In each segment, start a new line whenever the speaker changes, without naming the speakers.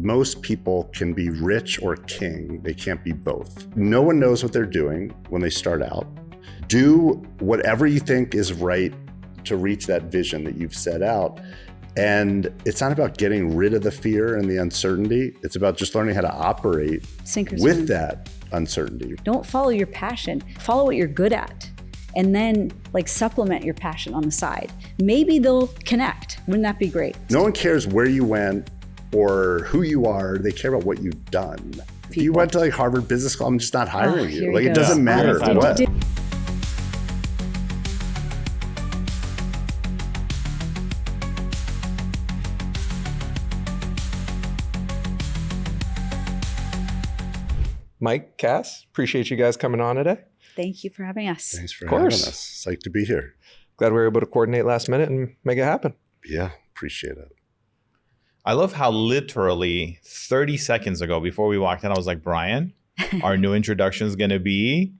most people can be rich or king. They can't be both. No one knows what they're doing when they start out. Do whatever you think is right to reach that vision that you've set out. And it's not about getting rid of the fear and the uncertainty. It's about just learning how to operate with that uncertainty.
Don't follow your passion. Follow what you're good at. And then supplement your passion on the side. Maybe they'll connect. Wouldn't that be great?
No one cares where you went or who you are. They care about what you've done. If you went to Harvard Business School, I'm just not hiring you. It doesn't matter what.
Mike, Kass, appreciate you guys coming on today.
Thank you for having us.
Thanks for having us. Psyched to be here.
Glad we were able to coordinate last minute and make it happen.
Yeah, appreciate it.
I love how literally 30 seconds ago, before we walked in, I was like, Brian, our new introduction is going to be,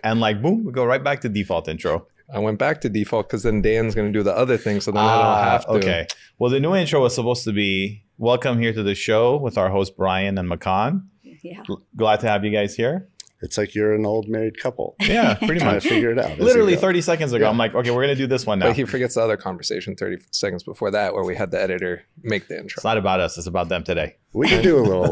and boom, we go right back to default intro.
I went back to default because then Dan's going to do the other thing, so then I don't have to.
Okay. Well, the new intro was supposed to be, welcome here to the show with our host, Brian and Makan.
Yeah.
Glad to have you guys here.
It's like you're an old married couple.
Yeah, pretty
Trying
much.
to figure it out.
Literally 30 seconds ago, I'm like, okay, we're going to do this one now.
But he forgets the other conversation 30 seconds before that where we had the editor make the intro.
It's not about us. It's about them today.
We can do a little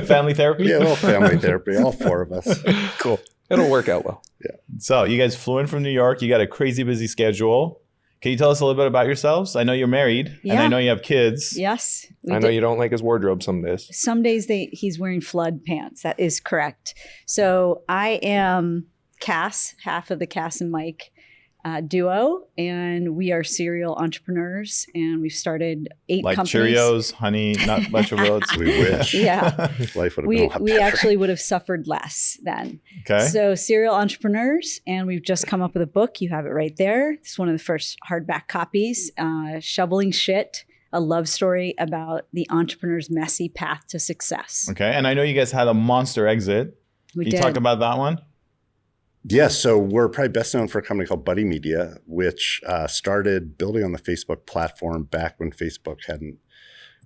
family therapy?
Yeah, a little family therapy. All four of us.
Cool.
It'll work out well.
Yeah.
So you guys flew in from New York. You got a crazy busy schedule. Can you tell us a little bit about yourselves? I know you're married and I know you have kids.
Yes.
I know you don't like his wardrobe some days.
Some days he's wearing flood pants. That is correct. So I am Kass, half of the Kass and Mike duo, and we are serial entrepreneurs, and we've started 8 companies.
Cheerios, honey, not much of oats.
We wish.
Yeah.
Life would have been a lot
We
better.
actually would have suffered less then.
Okay.
So serial entrepreneurs, and we've just come up with a book. You have it right there. It's one of the first hardback copies, Shoveling Shit, a love story about the entrepreneur's messy path to success.
Okay. And I know you guys had a monster exit.
We
Can
did.
you talk about that one?
Yeah, so we're probably best known for a company called Buddy Media, which started building on the Facebook platform back when Facebook hadn't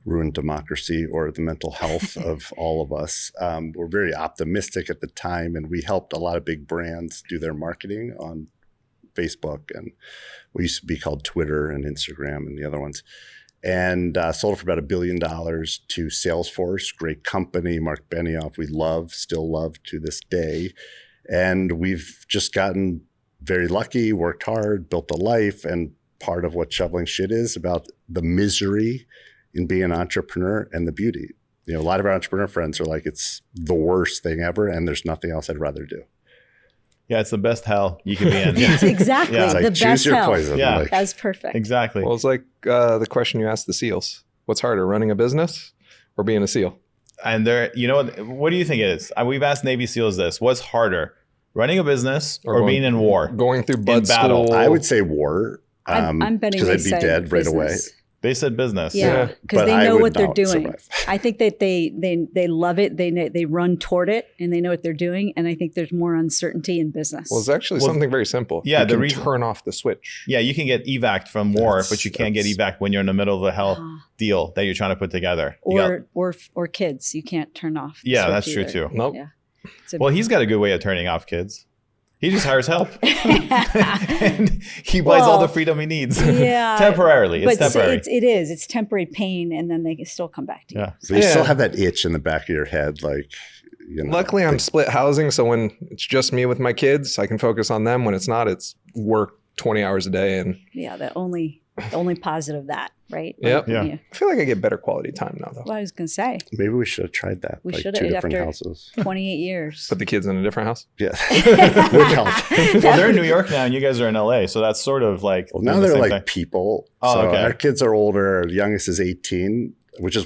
ruined democracy or the mental health of all of us. We're very optimistic at the time, and we helped a lot of big brands do their marketing on Facebook. And we used to be called Twitter and Instagram and the other ones. And sold it for about $1 billion to Salesforce, great company, Mark Benioff, we still love to this day. And we've just gotten very lucky, worked hard, built a life. And part of what Shoveling Shit is about the misery in being an entrepreneur and the beauty. A lot of our entrepreneur friends are like, it's the worst thing ever. And there's nothing else I'd rather do.
Yeah, it's the best hell you can be in.
It's exactly
Yeah.
It's like,
the
choose
best
your
hell.
poison.
Yeah.
That's perfect.
Exactly.
Well, it's like the question you asked the SEALs. What's harder, running a business or being a SEAL?
And what do you think it is? We've asked Navy SEALs this. What's harder, running a business or being in war?
Going through bud
battle.
school.
I would say war.
I'm betting
because
they
I'd be
say
dead right away.
business.
They said business.
Yeah,
But
because they
I
know
would
what they're
not
doing.
survive.
I think that they love it. They run toward it, and they know what they're doing. And I think there's more uncertainty in business.
Well, it's actually something very simple.
Yeah,
you
the
can
reason-
turn off the switch.
Yeah, you can get evac'd from war, but you can't get evac'd when you're in the middle of a hell deal that you're trying to put together.
or kids, you can't turn off. the
Yeah,
switch
that's true
either.
too.
Nope.
Yeah. It's a-
Well, he's got a good way of turning off kids. He just hires help. And he buys all the freedom he needs.
Yeah.
Temporarily. It's temporary.
It's temporary pain, and then they can still come back to you.
Yeah.
So you still have that itch in the back of your head,
Luckily, I'm split housing, so when it's just me with my kids, I can focus on them. When it's not, it's work 20 hours a day. And
Yeah, the only positive that, right?
Yep.
Yeah.
I feel like I get better quality time now, though.
Well, I was going to say,
maybe we should have tried that.
We
like
should
2
have
different
after-
houses.
28 years.
Put the kids in a different house.
Yeah, with help.
Well, they're in New York now and you guys are in LA. So that's sort of like.
Well, now
the
they're
same
like
thing.
people.
Oh,
So
okay.
our kids are older. Our youngest is 18, which is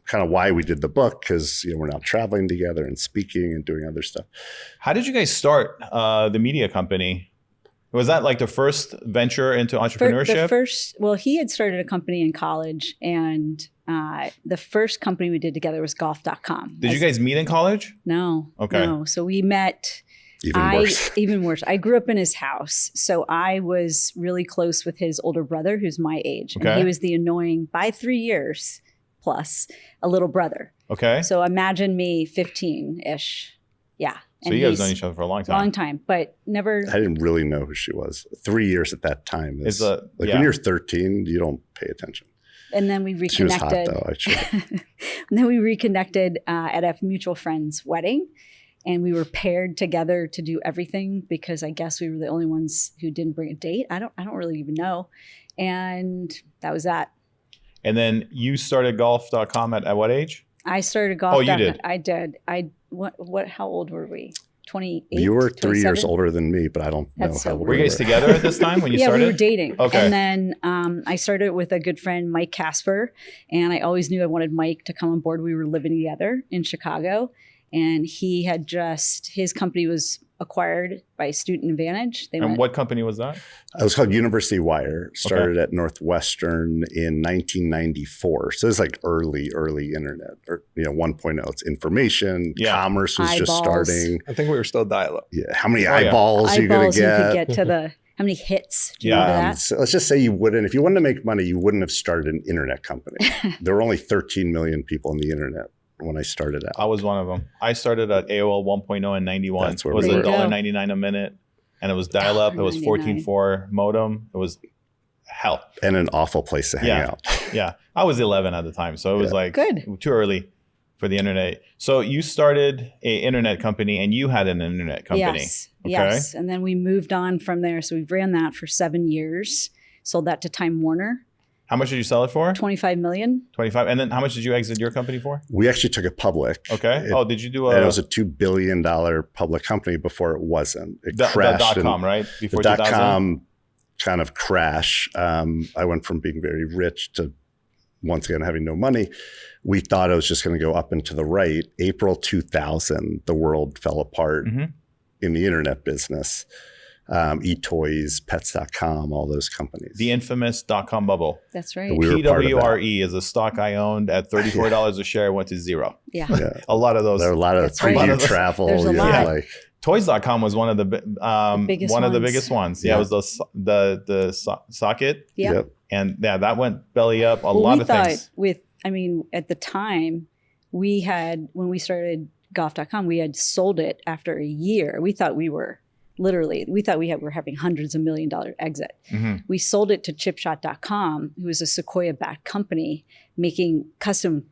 kind of why we did the book, because we're now traveling together and speaking and doing other stuff.
How did you guys start the media company? Was that like the first venture into entrepreneurship?
He had started a company in college, and the first company we did together was golf.com.
Did you guys meet in college?
No.
Okay.
No. So we met.
Even worse.
I grew up in his house. So I was really close with his older brother, who's my age.
Okay.
And he was the annoying, by 3 years, plus, a little brother.
Okay.
So imagine me 15-ish. Yeah.
So you guys known each other for a long time.
Long time, but never.
I didn't really know who she was. 3 years at that time is when you're 13, you don't pay attention.
And then we reconnected.
She was hot though, actually.
And then we reconnected at a mutual friend's wedding, and we were paired together to do everything because I guess we were the only ones who didn't bring a date. I don't really even know, and that was that.
And then you started golf.com at what age?
I started golf.
Oh, you did?
I did. What? How old were we? 28.
You were 3
27?
years older than me, but I don't know
That's
how
so
old
Were you
we
guys together at this time when you
yeah,
started?
we were dating.
Okay.
And then I started with a good friend, Mike Casper, and I always knew I wanted Mike to come on board. We were living together in Chicago, and he had his company was acquired by Student Advantage.
And what company was that?
It was called University Wire. Started at Northwestern in 1994. So it's like early internet, or 1.0. It's information.
Yeah.
Commerce was just
Eyeballs.
starting.
I think we were still dial-up.
Yeah. How many
Oh, yeah.
eyeballs you gonna
Eyeballs you could
get?
get to the how many hits? Do you
Yeah.
remember that?
So let's just say if you wanted to make money, you wouldn't have started an internet company. There were only 13 million people on the internet when I started out.
I was one of them. I started at AOL 1.0 in 91.
That's where
it was
we were.
$1.99 a minute, and it was dial-up. It was 14.4 modem. It was hell.
And an awful place to hang out.
Yeah. I was 11 at the time, so it was like
Good.
too early for the internet. So you started a internet company, and you had an internet company.
Yes.
Okay.
Yes. And then we moved on from there. So we ran that for 7 years. Sold that to Time Warner.
How much did you sell it for?
25 million.
25. And then how much did you exit your company for?
We actually took it public.
Okay. Did you do
And it was a $2 billion public company before it wasn't. It crashed.
The .com, right? Before
the
2000?
.com kind of crash. I went from being very rich to once again having no money. We thought it was just going to go up and to the right. April 2000, the world fell apart in the internet business. eToys, Pets.com, all those companies.
The infamous .com bubble.
That's right.
We were part of that.
PWRE is a stock I owned at $34 a share, went to zero.
Yeah.
Yeah.
A lot of those.
There are a lot of
That's right.
preview travel.
There's a
you know,
lot.
like
Toys.com was one of the
biggest
biggest ones. Yeah,
Yeah.
it was the socket,
Yeah.
Yep.
and that went belly up. A
Well,
lot
we
of
thought
things.
at the time, when we started golf.com, we had sold it after a year. We thought we were were having hundreds of $1 million exit.
Mhm.
We sold it to chipshot.com, who was a Sequoia-backed company making custom,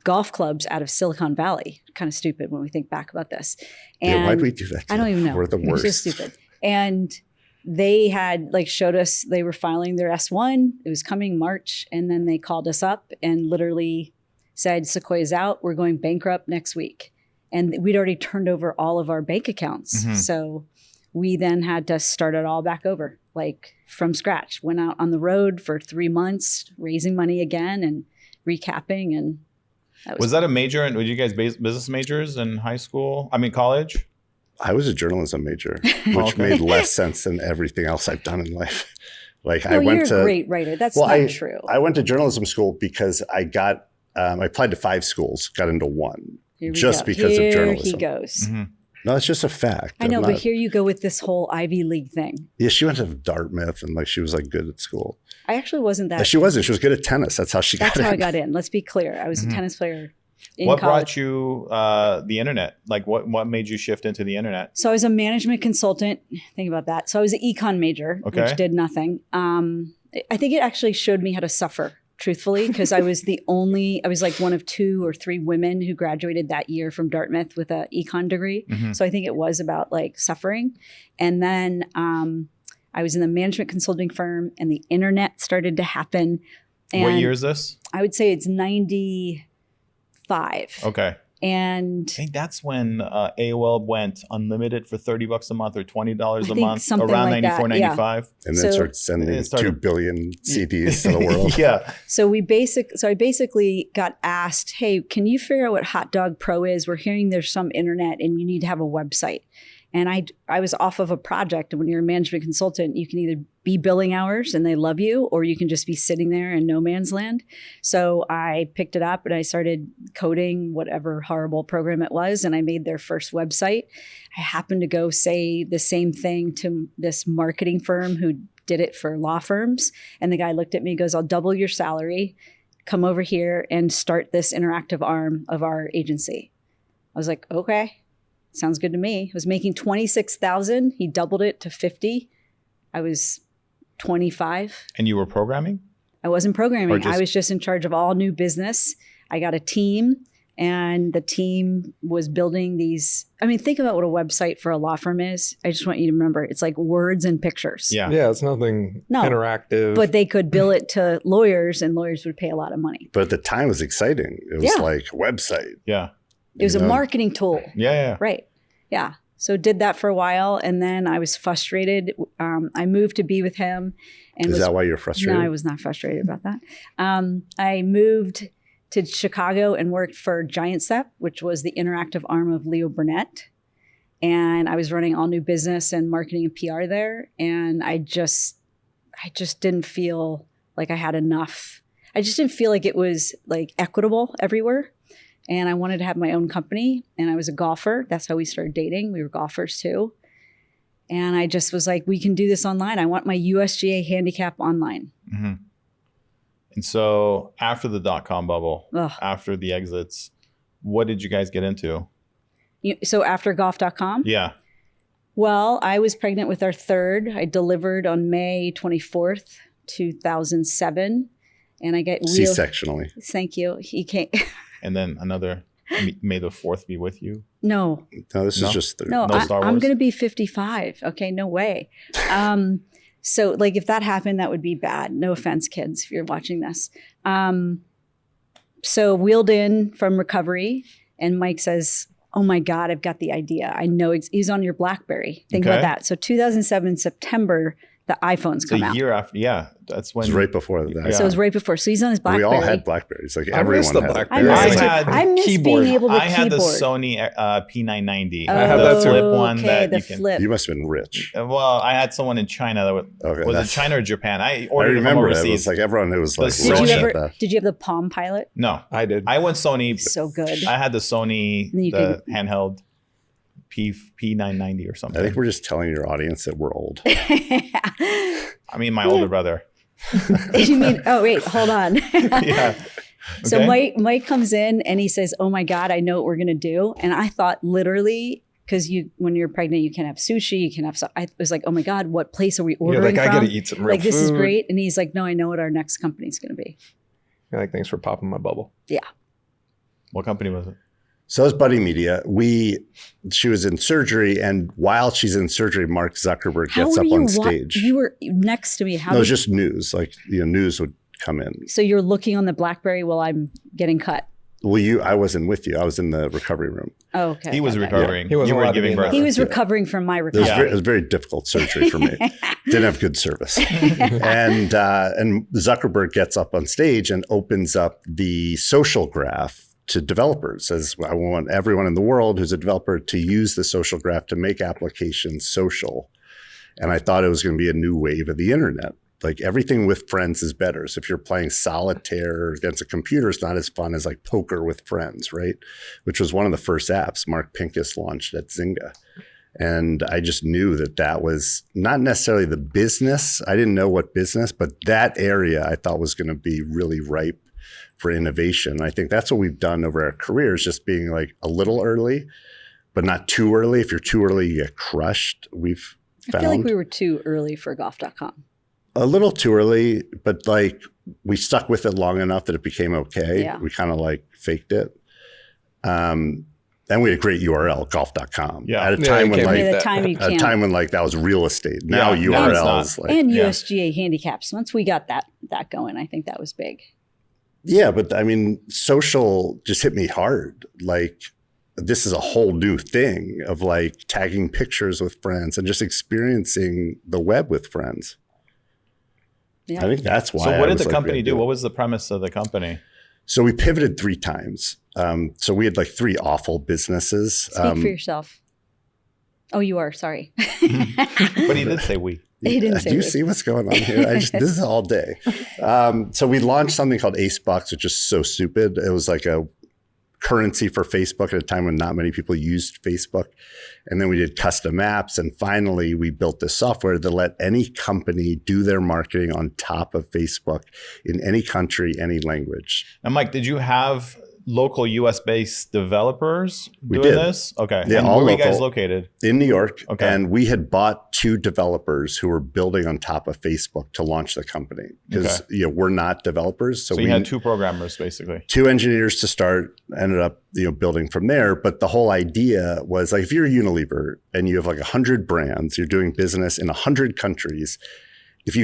golf clubs out of Silicon Valley. Kind of stupid when we think back about this. And
why'd we do that?
I don't even know.
We're the worst.
It's just stupid. And they had showed us they were filing their S1. It was coming March. And then they called us up and literally said, Sequoia's out. We're going bankrupt next week. And we'd already turned over all of our bank accounts.
Mhm.
So we then had to start it all back over, from scratch. Went out on the road for 3 months, raising money again and recapping. And that
Was that a major? And were you guys business majors in high school? I mean, college?
I was a journalism major, which
Okay.
made less sense than everything else I've done in life.
No,
I went
you're
to
a great writer. That's
Well,
not true.
I went to journalism school because I applied to 5 schools, got into 1
Here we
just
go.
because of
Here
journalism.
he goes.
Mhm.
No, it's just a fact.
I know,
I'm
but
not-
here you go with this whole Ivy League thing.
Yeah, she went to Dartmouth and she was good at school.
I actually wasn't that.
She wasn't. She was good at tennis. That's how she got
That's
in.
how I got in. Let's be clear. I was
Mhm.
a tennis player in
What
college.
brought you the internet? What made you shift into the internet?
So I was a management consultant. Think about that. So I was an econ major,
Okay.
which did nothing. I think it actually showed me how to suffer, truthfully, because I was one of 2 or 3 women who graduated that year from Dartmouth with an econ degree.
Mhm.
So I think it was about suffering. And then I was in the management consulting firm and the internet started to happen. And
What year is this?
I would say it's 95.
Okay.
And
I think that's when AOL went unlimited for $30 a month or $20
I
a
think
month,
something
around
like that,
94,
yeah.
95.
And then
So-
started sending
It started-
2 billion CDs to the world.
Yeah.
so I basically got asked, hey, can you figure out what Hot Dog Pro is? We're hearing there's some internet and you need to have a website. And I was off of a project. And when you're a management consultant, you can either be billing hours and they love you, or you can just be sitting there in no man's land. So I picked it up and I started coding whatever horrible program it was. And I made their first website. I happened to go say the same thing to this marketing firm who did it for law firms. And the guy looked at me and goes, I'll double your salary. come over here and start this interactive arm of our agency. I was like, okay, sounds good to me. I was making 26,000. He doubled it to 50. I was 25.
And you were programming?
I wasn't programming. I was just in charge of all new business. I got a team, and the team was building these. I mean, think about what a website for a law firm is. I just want you to remember, it's like words and pictures.
Yeah, it's nothing interactive.
But they could bill it to lawyers, and lawyers would pay a lot of money.
But at the time, it was exciting. It was like a website.
Yeah.
It was a marketing tool.
Yeah.
Right. Yeah. So did that for a while, and then I was frustrated. I moved to be with him. And
Is that why you're frustrated?
No, I was not frustrated about that. I moved to Chicago and worked for Giant Step, which was the interactive arm of Leo Burnett. And I was running all new business and marketing and PR there. And I just didn't feel like I had enough. I just didn't feel like it was like equitable everywhere. And I wanted to have my own company. And I was a golfer. That's how we started dating. We were golfers too. And I just was like, we can do this online. I want my USGA handicap online.
Mm-hmm. And so after the dot-com bubble, after the exits, what did you guys get into?
So after golf.com?
Yeah.
Well, I was pregnant with our third. I delivered on May 24th, 2007. And I get
C-sectionally.
Thank you. He came.
And then another, may the fourth be with you?
No,
this is just third.
No,
Star Wars?
I'm going to be 55. Okay, no way. So like if that happened, that would be bad. No offense, kids, if you're watching this. So wheeled in from recovery, and Mike says, oh my God, I've got the idea. I know he's on your BlackBerry. Think about that. So 2007, September, the iPhones come out.
A year after, that's when.
It was right before that.
Yeah. So it was right before. So he's on his BlackBerry.
We all had BlackBerries. Like everyone had
BlackBerry.
I miss
keyboard.
being able to
I had the
keyboard.
Sony P990.
I had that too.
Flip one
Okay,
that
the
you can.
flip.
You must have been rich.
Well, I had someone in China that was it China or Japan? I ordered it from
remember
overseas.
it was like everyone. It was like
Did you
rich
Did you
at
ever?
that.
Did you have the Palm Pilot?
No,
I did.
I went Sony.
So good.
I had the Sony,
You
the handheld P990 or something.
I think we're just telling your audience that we're old.
I mean, my older brother.
You mean? Oh wait, hold on.
Yeah.
So
Okay.
Mike comes in and he says, "Oh my God, I know what we're gonna do." And I thought literally, because when you're pregnant, you can have sushi, you can have. I was like, "Oh my God, what place are we ordering
You're like,
from?"
I gotta eat some real
like this is
food.
great. And he's like, "No, I know what our next company's gonna be."
You're like, thanks for popping my bubble.
Yeah.
What company was it?
So it was Buddy Media. She was in surgery, and while she's in surgery, Mark Zuckerberg gets up on stage.
You were next to me.
No, it was just news. Like news would come in.
So you're looking on the BlackBerry while I'm getting cut.
Well, I wasn't with you. I was in the recovery room.
Oh, okay.
He was
okay.
recovering.
He wasn't
You were
allowed to be
giving
in
birth.
that.
He was recovering from my
It
recovery.
was a very difficult surgery for me. Didn't have good service. And Zuckerberg gets up on stage and opens up the social graph to developers. Says, I want everyone in the world who's a developer to use the social graph to make applications social. And I thought it was going to be a new wave of the internet. Like everything with friends is better. So if you're playing solitaire against a computer, it's not as fun as like poker with friends, right? Which was one of the first apps Mark Pincus launched at Zynga. And I just knew that was not necessarily the business. I didn't know what business, but that area I thought was going to be really ripe for innovation. I think that's what we've done over our careers, just being like a little early, but not too early. If you're too early, you get crushed. We've found.
I feel like we were too early for golf.com.
A little too early, but like we stuck with it long enough that it became okay.
Yeah.
We kind of like faked it. And we had a great URL, golf.com.
Yeah.
At a time when
you can't
like
beat
At
that.
a time you
a
can't.
time when like that was real estate. Now
Yeah, now it's
URLs
not.
like
And
Yeah.
USGA handicaps. Once we got that going, I think that was big.
yeah, but I mean, social just hit me hard. Like this is a whole new thing of like tagging pictures with friends and just experiencing the web with friends.
Yeah.
I think that's why.
So
I
what did
was
the
like,
company
we
do?
gotta
What
it.
was the premise of the company?
So we pivoted 3 times. So we had like 3 awful businesses.
Speak for yourself. Oh, you are. Sorry.
But he did say we.
He didn't say
Do you
we.
see what's going on here? This is all day. So we launched something called Ace Box, which is so stupid. It was like currency for Facebook at a time when not many people used Facebook. And then we did custom apps. And finally, we built this software that let any company do their marketing on top of Facebook in any country, any language.
And Mike, did you have local US-based developers doing
did.
this? Okay.
Yeah,
and
all
where were you
local.
guys located?
In New York.
Okay.
And we had bought 2 developers who were building on top of Facebook to launch the company. Because we're not developers. So
you
we
had 2 programmers, basically.
2 engineers to start, ended up building from there. But the whole idea was like, if you're Unilever and you have like 100 brands, you're doing business in 100 countries, if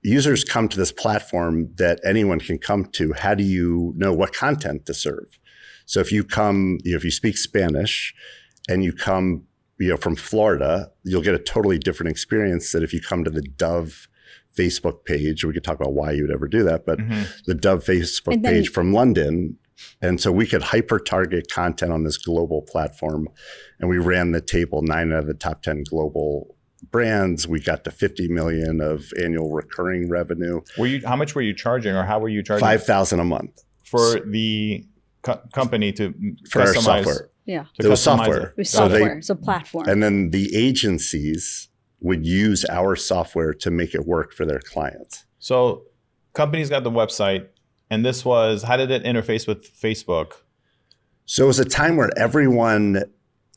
users come to this platform that anyone can come to, how do you know what content to serve? So if you come, if you speak Spanish and you come, from Florida, you'll get a totally different experience than if you come to the Dove Facebook page. We could talk about why you would ever do that, but the Dove Facebook page from London. And so we could hyper target content on this global platform. And we ran the table 9 out of the top 10 global brands. We got to 50 million of annual recurring revenue.
How much were you charging, or how were you charging?
$5,000 a month
For the company to
for
customize.
our software.
Yeah.
It was software.
It was software. So platform.
And then the agencies would use our software to make it work for their clients.
So companies got the website, and this was, how did it interface with Facebook?
So it was a time where everyone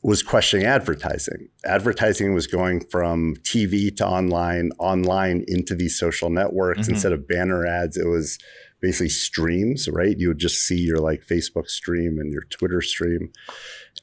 was questioning advertising. Advertising was going from TV to online into these social networks. Instead of banner ads, it was basically streams, right? You would just see your like Facebook stream and your Twitter stream.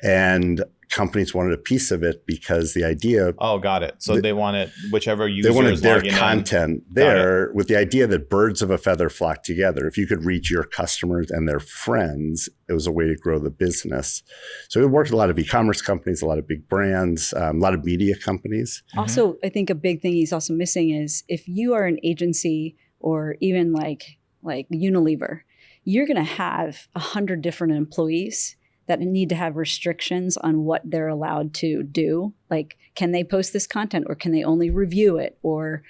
And companies wanted a piece of it because the idea.
Oh, got it. So they wanted whichever user.
They wanted their content there with the idea that birds of a feather flock together. If you could reach your customers and their friends, it was a way to grow the business. So it worked with a lot of e-commerce companies, a lot of big brands, a lot of media companies.
Also, I think a big thing he's also missing is if you are an agency or even like Unilever, you're going to have 100 different employees that need to have restrictions on what they're allowed to do. Like, can they post this content, or can they only review it, or,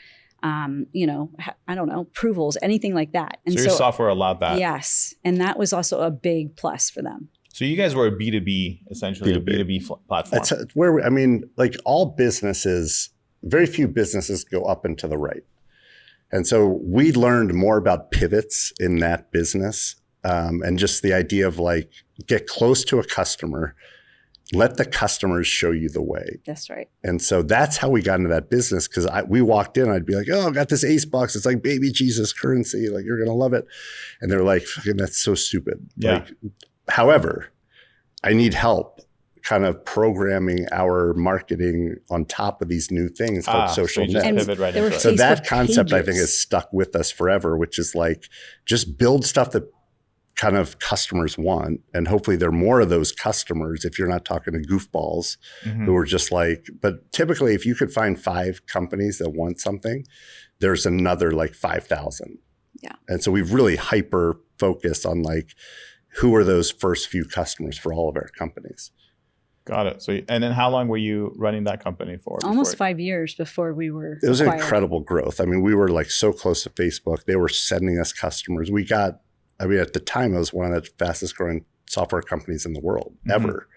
I don't know, approvals, anything like that. And
so your software allowed that.
Yes. And that was also a big plus for them.
So you guys were a B2B, essentially a B2B platform.
That's where, like all businesses, very few businesses go up and to the right. And so we learned more about pivots in that business. And just the idea of like, get close to a customer, let the customers show you the way.
That's right.
And so that's how we got into that business. Because we walked in, I'd be like, oh, I got this Ace box. It's like baby Jesus currency. Like, you're going to love it. And they're like, that's so stupid.
Yeah.
Like, however, I need help kind of programming our marketing on top of these new things called social
so
net.
Right
So that concept,
pages.
I think, has stuck with us forever, which is like, just build stuff that kind of customers want. And hopefully there are more of those customers if you're not talking to goofballs who are just like, but typically if you could find 5 companies that want something, there's another like 5,000.
Yeah.
And so we've really hyper focused on like, who are those first few customers for all of our companies.
Got it. So, and then how long were you running that company for?
Almost 5 years before we were
It was
acquired.
incredible growth. I mean, we were like so close to Facebook. They were sending us customers. At the time, it was one of the fastest growing software companies in the world ever.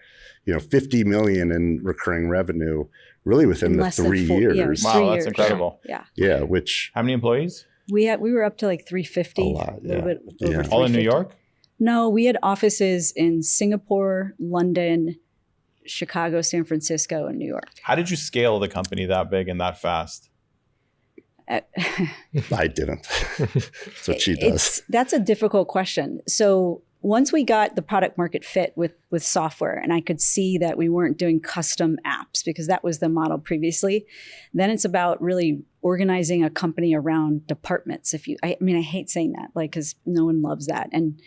50 million in recurring revenue really within the 3 years.
Yeah, it was
Wow,
3
that's
years.
incredible.
Yeah.
Yeah, which
How many employees?
We were up to like 350.
A lot,
little
yeah.
bit over
Yeah.
All in New
350.
York?
No, we had offices in Singapore, London, Chicago, San Francisco, and New York.
How did you scale the company that big and that fast?
I didn't. That's what she does.
That's a difficult question. So once we got the product market fit with software, and I could see that we weren't doing custom apps because that was the model previously, then it's about really organizing a company around departments. I hate saying that, like, because no one loves that. And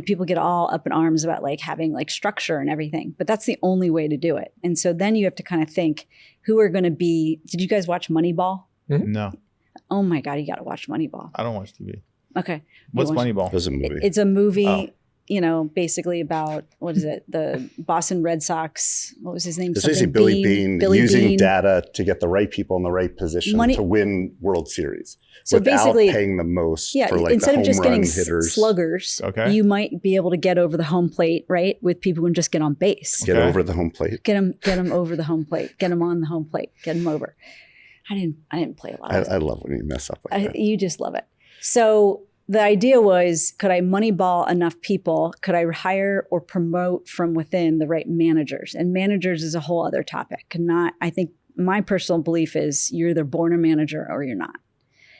people get all up in arms about like having like structure and everything, but that's the only way to do it. And so then you have to kind of think who are going to be. Did you guys watch Moneyball?
No,
Oh my God, you got to watch Moneyball.
I don't watch TV.
Okay.
What's
You watch-
Moneyball?
It was a movie.
It's a movie.
Oh.
basically about, what is it? The Boston Red Sox. What was his name?
It's basically Billy Beane using data to get the right people in the right position to win World Series.
So
without
basically
paying the most for like
instead
the
of just
home run
getting
hitters.
sluggers, you might be able to get over the home plate, right? With people who can just get on base.
Get over the home plate.
Get them over the home plate. Get them on the home plate. Get them over. I didn't play a lot.
I love when you mess up like that.
You just love it. So the idea was, could I moneyball enough people? Could I hire or promote from within the right managers? And managers is a whole other topic. I think my personal belief is you're either born a manager or you're not.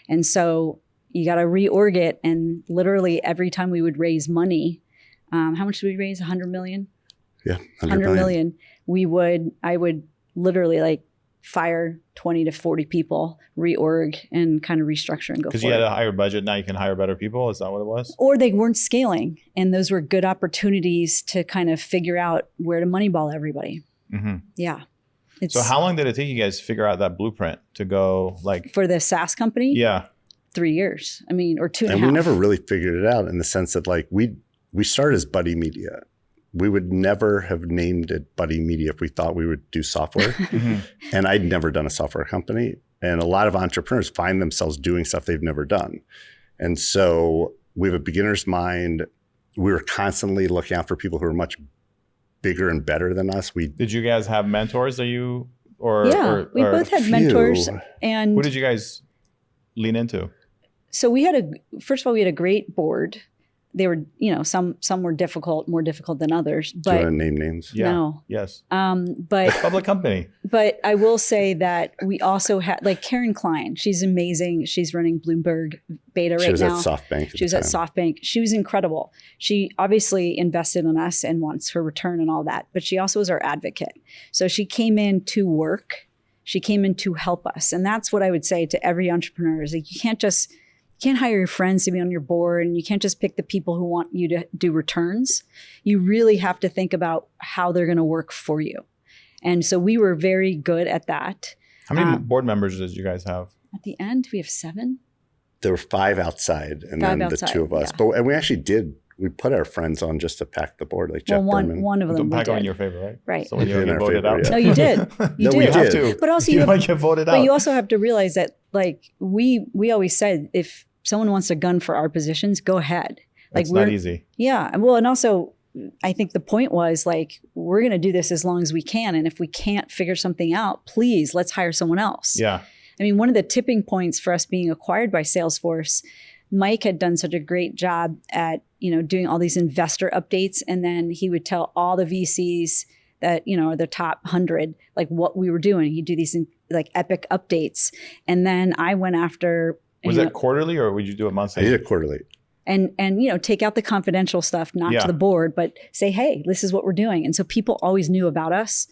And so you got to reorg it. And literally every time we would raise money, how much did we raise? 100 million?
Yeah,
100 million. I would literally like fire 20 to 40 people, reorg, and kind of restructure and go forward.
Because you had a higher budget, now you can hire better people? Is that what it was?
Or they weren't scaling. And those were good opportunities to kind of figure out where to moneyball everybody.
Mm-hmm.
Yeah.
So how long did it take you guys to figure out that blueprint to go like...
For the SaaS company?
Yeah.
3 years. I mean, or 2.5. And
we never really figured it out in the sense that like we started as Buddy Media. We would never have named it Buddy Media if we thought we would do software. Mm-hmm. And I'd never done a software company. And a lot of entrepreneurs find themselves doing stuff they've never done. And so we have a beginner's mind. We were constantly looking out for people who are much bigger and better than us.
Did you guys have mentors that you
we both had mentors. And
who did you guys lean into?
So first of all, we had a great board. They were, some were difficult, more difficult than others. But
do you want to name names?
Yeah.
No.
Yes.
But
it's a public company.
But I will say that we also had like Karen Klein. She's amazing. She's running Bloomberg Beta right now.
She was at SoftBank.
She was at SoftBank. She was incredible. She obviously invested in us and wants her return and all that. But she also was our advocate. So she came in to work. She came in to help us. And that's what I would say to every entrepreneur is like, you can't hire your friends to be on your board, and you can't just pick the people who want you to do returns. You really have to think about how they're going to work for you. And so we were very good at that.
How many board members did you guys have?
At the end, we have 7.
There were 5 outside, and then the 2 of us. Yeah. And we actually we put our friends on just to pack the board, like Jeff Berman.
One of them
Don't pack on your favor, right?
Right.
So when you get voted out.
Yeah.
No, you did. You did.
We have to.
But also
you might get voted out.
But you also have to realize that, like, we always said, if someone wants to gun for our positions, go ahead. Like,
it's not easy.
Yeah. Well, and also, I think the point was like, we're going to do this as long as we can. And if we can't figure something out, please, let's hire someone else.
Yeah.
I mean, one of the tipping points for us being acquired by Salesforce, Mike had done such a great job at, doing all these investor updates. And then he would tell all the VCs that, are the top 100, like what we were doing. He'd do these like epic updates. And then I went after.
Was that quarterly or would you do it monthly?
I did it quarterly.
And take out the confidential stuff, not to the board, but say, hey, this is what we're doing. And so people always knew about us.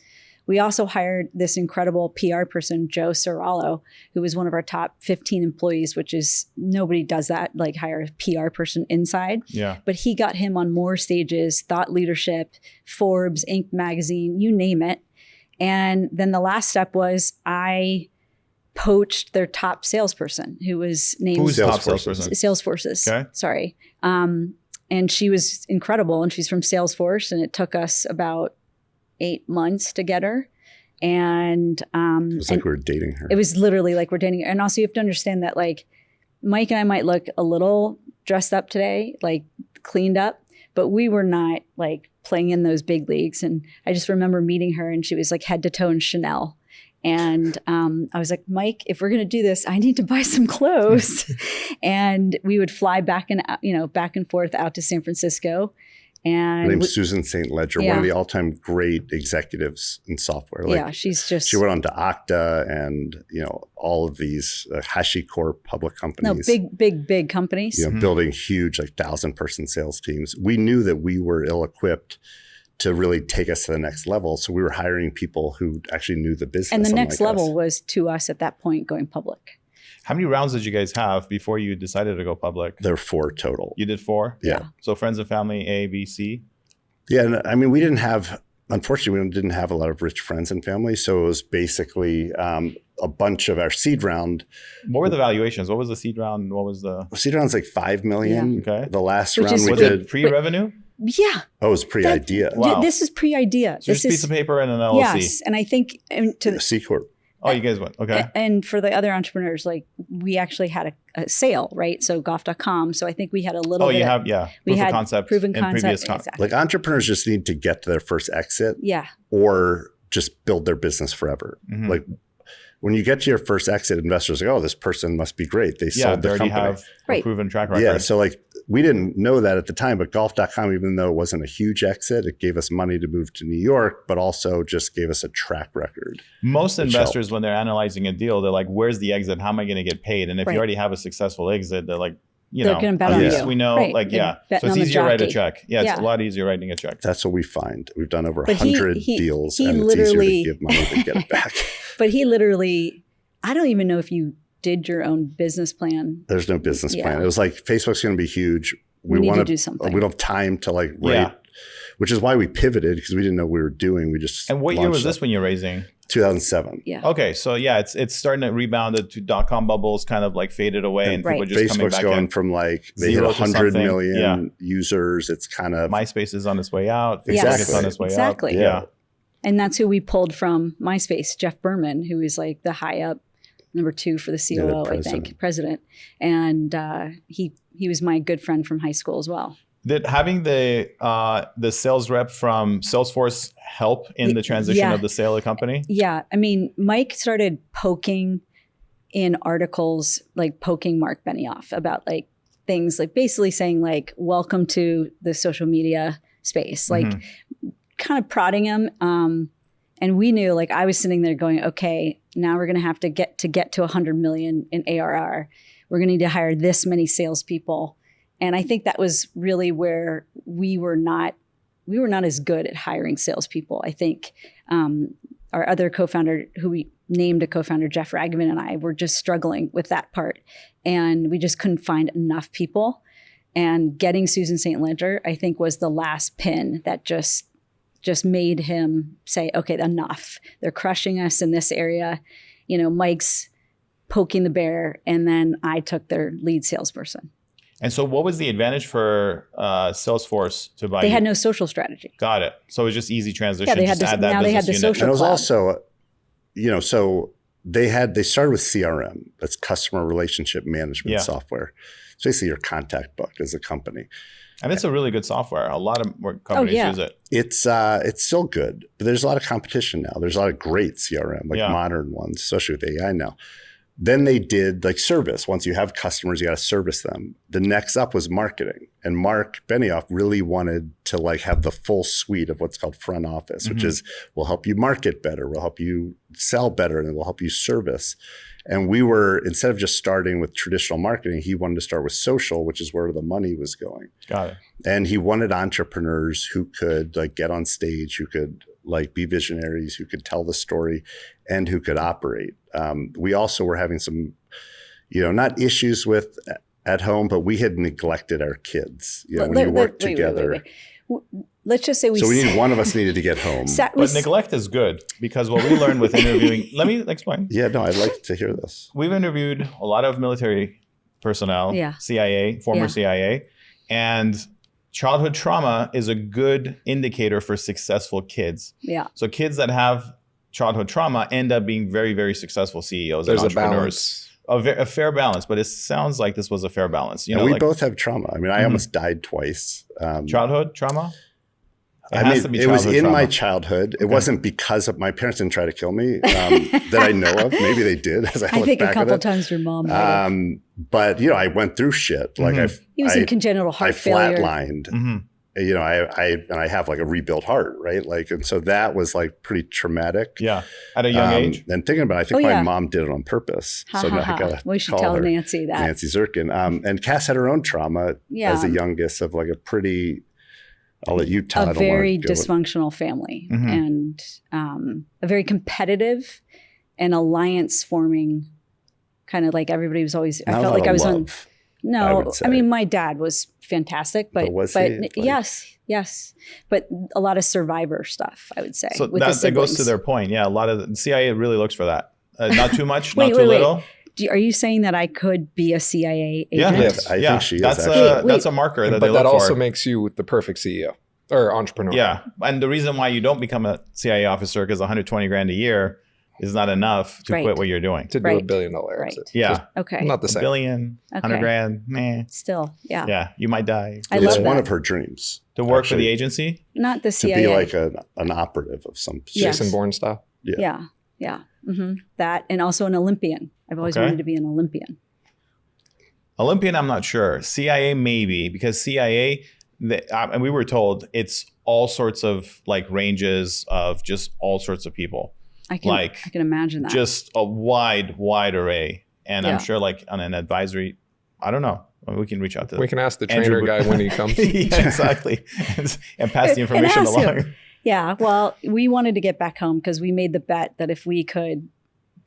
We also hired this incredible PR person, Joe Serralo, who was one of our top 15 employees, which is nobody does that, like hire a PR person inside.
Yeah.
But he got him on more stages, Thought Leadership, Forbes, Inc. magazine, you name it. And then the last step was I poached their top salesperson, who was named
Who's top salesperson?
Salesforce's.
Okay.
Sorry. And she was incredible, and she's from Salesforce, and it took us about 8 months to get her. And
it was like we were dating her.
It was literally like we're dating her. And also you have to understand that like Mike and I might look a little dressed up today, like cleaned up, but we were not like playing in those big leagues. And I just remember meeting her and she was like head to toe in Chanel. And I was like, Mike, if we're going to do this, I need to buy some clothes. And we would fly back and forth out to San Francisco. And
her name's Susan St. Ledger, one of the all-time great executives in software. Like,
she's just.
She went on to Okta and all of these HashiCorp public companies.
No, big companies.
Building huge 1,000-person sales teams. We knew that we were ill-equipped to really take us to the next level, so we were hiring people who actually knew the business.
And the next level was to us at that point going public.
How many rounds did you guys have before you decided to go public?
There were 4 total.
You did 4?
Yeah. So
friends and family, A, B, C?
Yeah. And I mean, unfortunately, we didn't have a lot of rich friends and family. So it was basically a bunch of our seed round.
What were the valuations? What was the seed round? What was the?
Seed round's like $5 million.
Yeah. Okay.
The last
Which
round we
was
did.
it pre-revenue?
Yeah.
Oh, it was pre-idea.
Wow.
This is pre-idea.
So just a piece of paper and an LLC.
Yes, and I think
A C Corp.
Oh, you guys went. Okay.
And for the other entrepreneurs, like we actually had a sale, right? So golf.com. So I think we had a little bit.
Oh, you have, we had
proven concept.
Exactly.
Like entrepreneurs just need to get to their first exit.
Yeah.
Or just build their business forever.
Mhm.
Like when you get to your first exit, investors are like, oh, this person must be great. They sold
they
the
already
company.
have a proven track record.
Yeah. So like we didn't know that at the time, but golf.com, even though it wasn't a huge exit, it gave us money to move to New York, but also just gave us a track record.
Most investors, when they're analyzing a deal, they're like, where's the exit? How am I going to get paid? And if you already have a successful exit, they're like,
they're going to bet
at
on
least
you.
we know,
Right.
So it's easier to write a check. Yeah, it's a lot easier writing a check.
That's what we find. We've done over
But
100 deals and it's easier to give money than get it back.
But he literally, I don't even know if you did your own business plan.
There's no business plan. It was like, Facebook's going to be huge.
We need to do something.
We don't have time to like write, which is why we pivoted because we didn't know what we were doing. We just
And what year was this when you're raising?
2007.
Yeah.
Okay, so it's starting to rebound. The .com bubbles kind of like faded away, and people are just coming
Facebook's
back
going
in.
from like they hit
Zero to
100
something.
million users. It's kind of
MySpace is on its way out.
Yes.
Facebook is on its way
Exactly.
out. Yeah.
And that's who we pulled from MySpace, Jeff Berman, who is like the high up number 2 for the COO, I think, president. And he was my good friend from high school as well.
Did having the sales rep from Salesforce help in the transition of the sale of the company?
Yeah. I mean, Mike started poking in articles, like poking Mark Benioff about like things like basically saying like, welcome to the social media space, like kind of prodding him. And we knew, like I was sitting there going, okay, now we're going to have to get to 100 million in ARR. We're going to need to hire this many salespeople. And I think that was really where we were not as good at hiring salespeople. I think our other co-founder, who we named a co-founder, Jeff Ragman, and I were just struggling with that part. And we just couldn't find enough people. And getting Susan St. Ledger, I think, was the last pin that just made him say, okay, enough. They're crushing us in this area. You know, Mike's poking the bear, and then I took their lead salesperson.
And so what was the advantage for Salesforce to buy
They
you?
had no social strategy.
Got it. So it was just easy transition.
Yeah, they had
just
this-
add that
now they had
business
the
unit.
social
And it was
cloud.
also, so they started with CRM. That's customer relationship management software. It's basically your contact book as a company.
And it's a really good software. A lot of companies use it.
It's still good, but there's a lot of competition now. There's a lot of great CRM, like modern ones, especially with AI now. Then they did like service. Once you have customers, you got to service them. The next up was marketing. And Mark Benioff really wanted to like have the full suite of what's called front office, which is we'll help you market better, we'll help you sell better, and we'll help you service. And we were, instead of just starting with traditional marketing, he wanted to start with social, which is where the money was going.
Got it.
And he wanted entrepreneurs who could like get on stage, who could like be visionaries, who could tell the story, and who could operate. We also were having some, not issues with at home, but we had neglected our kids. When you work together.
Let's just say
one of us needed to get home.
But neglect is good, because what we learned with interviewing, let me explain.
Yeah, no, I'd like to hear this.
We've interviewed a lot of military personnel, CIA, former CIA, and childhood trauma is a good indicator for successful kids.
Yeah.
So kids that have childhood trauma end up being very, very successful CEOs and entrepreneurs. A fair balance, but it sounds like this was a fair balance.
We both have trauma. I mean, I almost died twice.
Childhood trauma?
It was in my childhood. It wasn't because of my parents didn't try to kill me that I know of. Maybe they did. As I
think a couple times your mom.
But I went through shit. Like
he was in congenital heart failure.
I flatlined. I have like a rebuilt heart, right? Like, and so that was like pretty traumatic.
Yeah, at a young age.
And thinking about it, I think my mom did it on purpose.
I gotta we should tell Nancy that.
Nancy Zirkin. And Kass had her own trauma as the youngest of like a pretty. I'll let you tell.
A very dysfunctional family and a very competitive and alliance forming kind of like everybody was always. I felt like I was on. No, I mean my dad was fantastic, but yes, but a lot of survivor stuff, I would say.
So that goes to their point. Yeah, a lot of the CIA really looks for that. Not too much, not too little.
Are you saying that I could be a CIA
Yeah,
agent?
I think she is
that's
actually.
that's a marker that
But
they look
that also
for.
makes you the perfect CEO or entrepreneur.
Yeah, and the reason why you don't become a CIA officer because 120 grand a year is not enough to
Right.
quit what you're doing.
To do
Right.
$1 billion
Right.
exit.
Yeah,
Okay.
Not the
a
same.
billion, 100
Okay.
grand, meh.
Still, yeah.
Yeah, you might die.
I
It's
love
one
that.
of her dreams
To work for
actually,
the agency?
Not the
to
CIA.
be like an operative of some sort.
Yes.
Jason Bourne style.
Yeah. That, and also an Olympian. I've always
Okay.
wanted to be an Olympian.
Olympian, I'm not sure. CIA, maybe, because CIA, and we were told it's all sorts of like ranges of just all sorts of people.
I can imagine that.
Just a wide array. And
Yeah.
I'm sure like on an advisory, I don't know. I mean, we can reach out to
We can ask the
Andrew
trainer guy when he comes.
yeah, exactly. and pass the information
ask him.
along.
Yeah, well, we wanted to get back home because we made the bet that if we could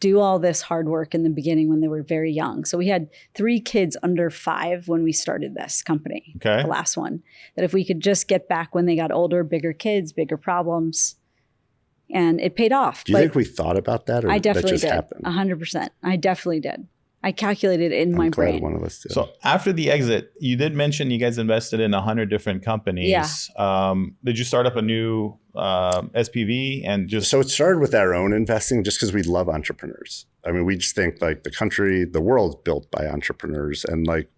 do all this hard work in the beginning when they were very young. So we had 3 kids under 5 when we started this company,
Okay.
the last one, that if we could just get back when they got older, bigger kids, bigger problems, and it paid off.
Do you
But
think we thought about that, or
I
that
definitely
just
did,
happened?
100%. I definitely did. I calculated it in
I'm
my
glad
brain.
one of us did.
So after the exit, you did mention you guys invested in 100 different companies.
Yeah.
Did you start up a new SPV and just
So it started with our own investing just because we love entrepreneurs. I mean, we just think like the world's built by entrepreneurs. And like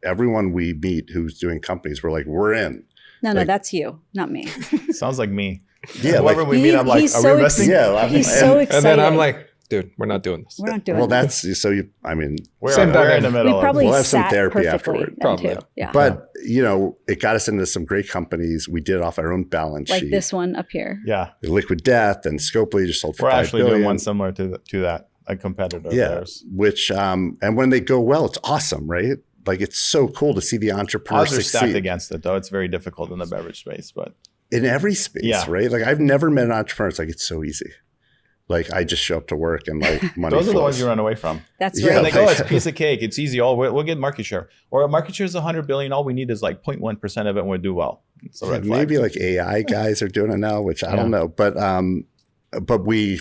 everyone we meet who's doing companies, we're like, we're in.
No,
like-
that's you, not me.
sounds like me?
Yeah.
Whoever
Like,
we meet, I'm like,
He's
are
so
we investing?
yeah.
He's so
And
excited.
then I'm like, dude, we're not doing this.
we're not doing
well,
that.
that's so you, I mean,
We're,
Same
we're in
dynamic.
the middle.
We probably
We'll have some
sat
therapy
perfectly
afterward.
then,
Probably.
too. Yeah.
but it got us into some great companies. We did it off our own balance
Like
sheet.
this one up here.
Yeah,
Liquid Death and Scopely just sold for
we're
$5
actually
billion.
doing one similar to that, a competitor of
Yeah,
theirs.
which and when they go well, it's awesome, right? Like it's so cool to see the entrepreneur
Odds are stacked
succeed
against it, though. It's very difficult in the beverage space, but
in every space,
Yeah.
right? Like I've never met an entrepreneur. It's like it's so easy. Like I just show up to work and like money.
those are the
flows.
ones you run away from.
That's
Yeah,
right.
And they go,
like-
it's a piece of cake. It's easy. Oh, we'll get market share. Or market share is 100 billion. All we need is like 0.1% of it and we'll do well. It's a red flag.
Maybe like AI guys are doing it now, which I don't know. But we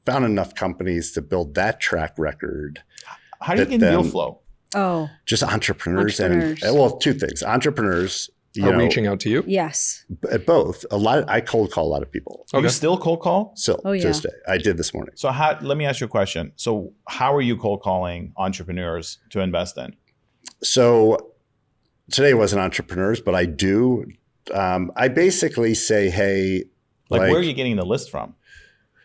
found enough companies to build that track record.
How do you
that
get deal
then-
flow?
Oh,
Just entrepreneurs,
Entrepreneurs.
and well, 2 things. Entrepreneurs, you
Are
know,
reaching out to you?
yes.
both. I cold call a lot of people.
Okay.
You still cold call?
So
Oh, yeah.
to this day, I did this morning.
So let me ask you a question. So how are you cold calling entrepreneurs to invest in?
So today wasn't entrepreneurs, but I do. I basically say, hey,
Like where are you getting the list from?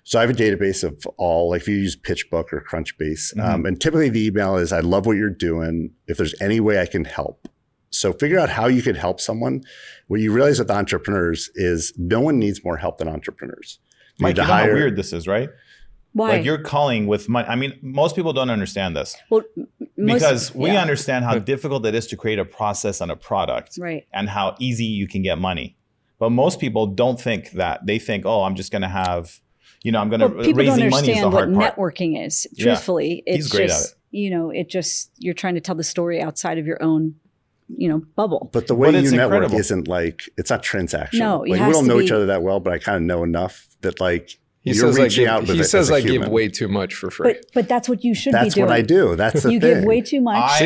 So I have a database of all, like if you use PitchBook or Crunchbase,
Mhm.
and typically the email is, I love what you're doing. If there's any way I can help. So figure out how you could help someone. What you realize with entrepreneurs is no one needs more help than entrepreneurs. You
Mike,
need
you
to
know how
hire-
weird this is, right?
Why?
Like you're calling with money. I mean, most people don't understand this
well,
because we
yeah,
understand how difficult it is to create a process and a product
right.
and how easy you can get money. But most people don't think that. They think, oh, I'm just going to have, I'm going to
Well, people don't
raising money is the
understand what
hard part.
networking is.
Yeah.
Truthfully, it's
He's great at
just it just you're trying to tell the story outside of your own, bubble.
But the way
But it's
you network
incredible.
isn't like, it's not transactional.
No, it
like we
has
don't
to
know
be-
each other that well, but I kind of know enough that like
He
you're
says I
reaching
give,
out with
he
it
says
as a
I give
human.
way too much for free.
But that's what you should
That's
be doing.
what I do. That's the
You
thing.
give way too much.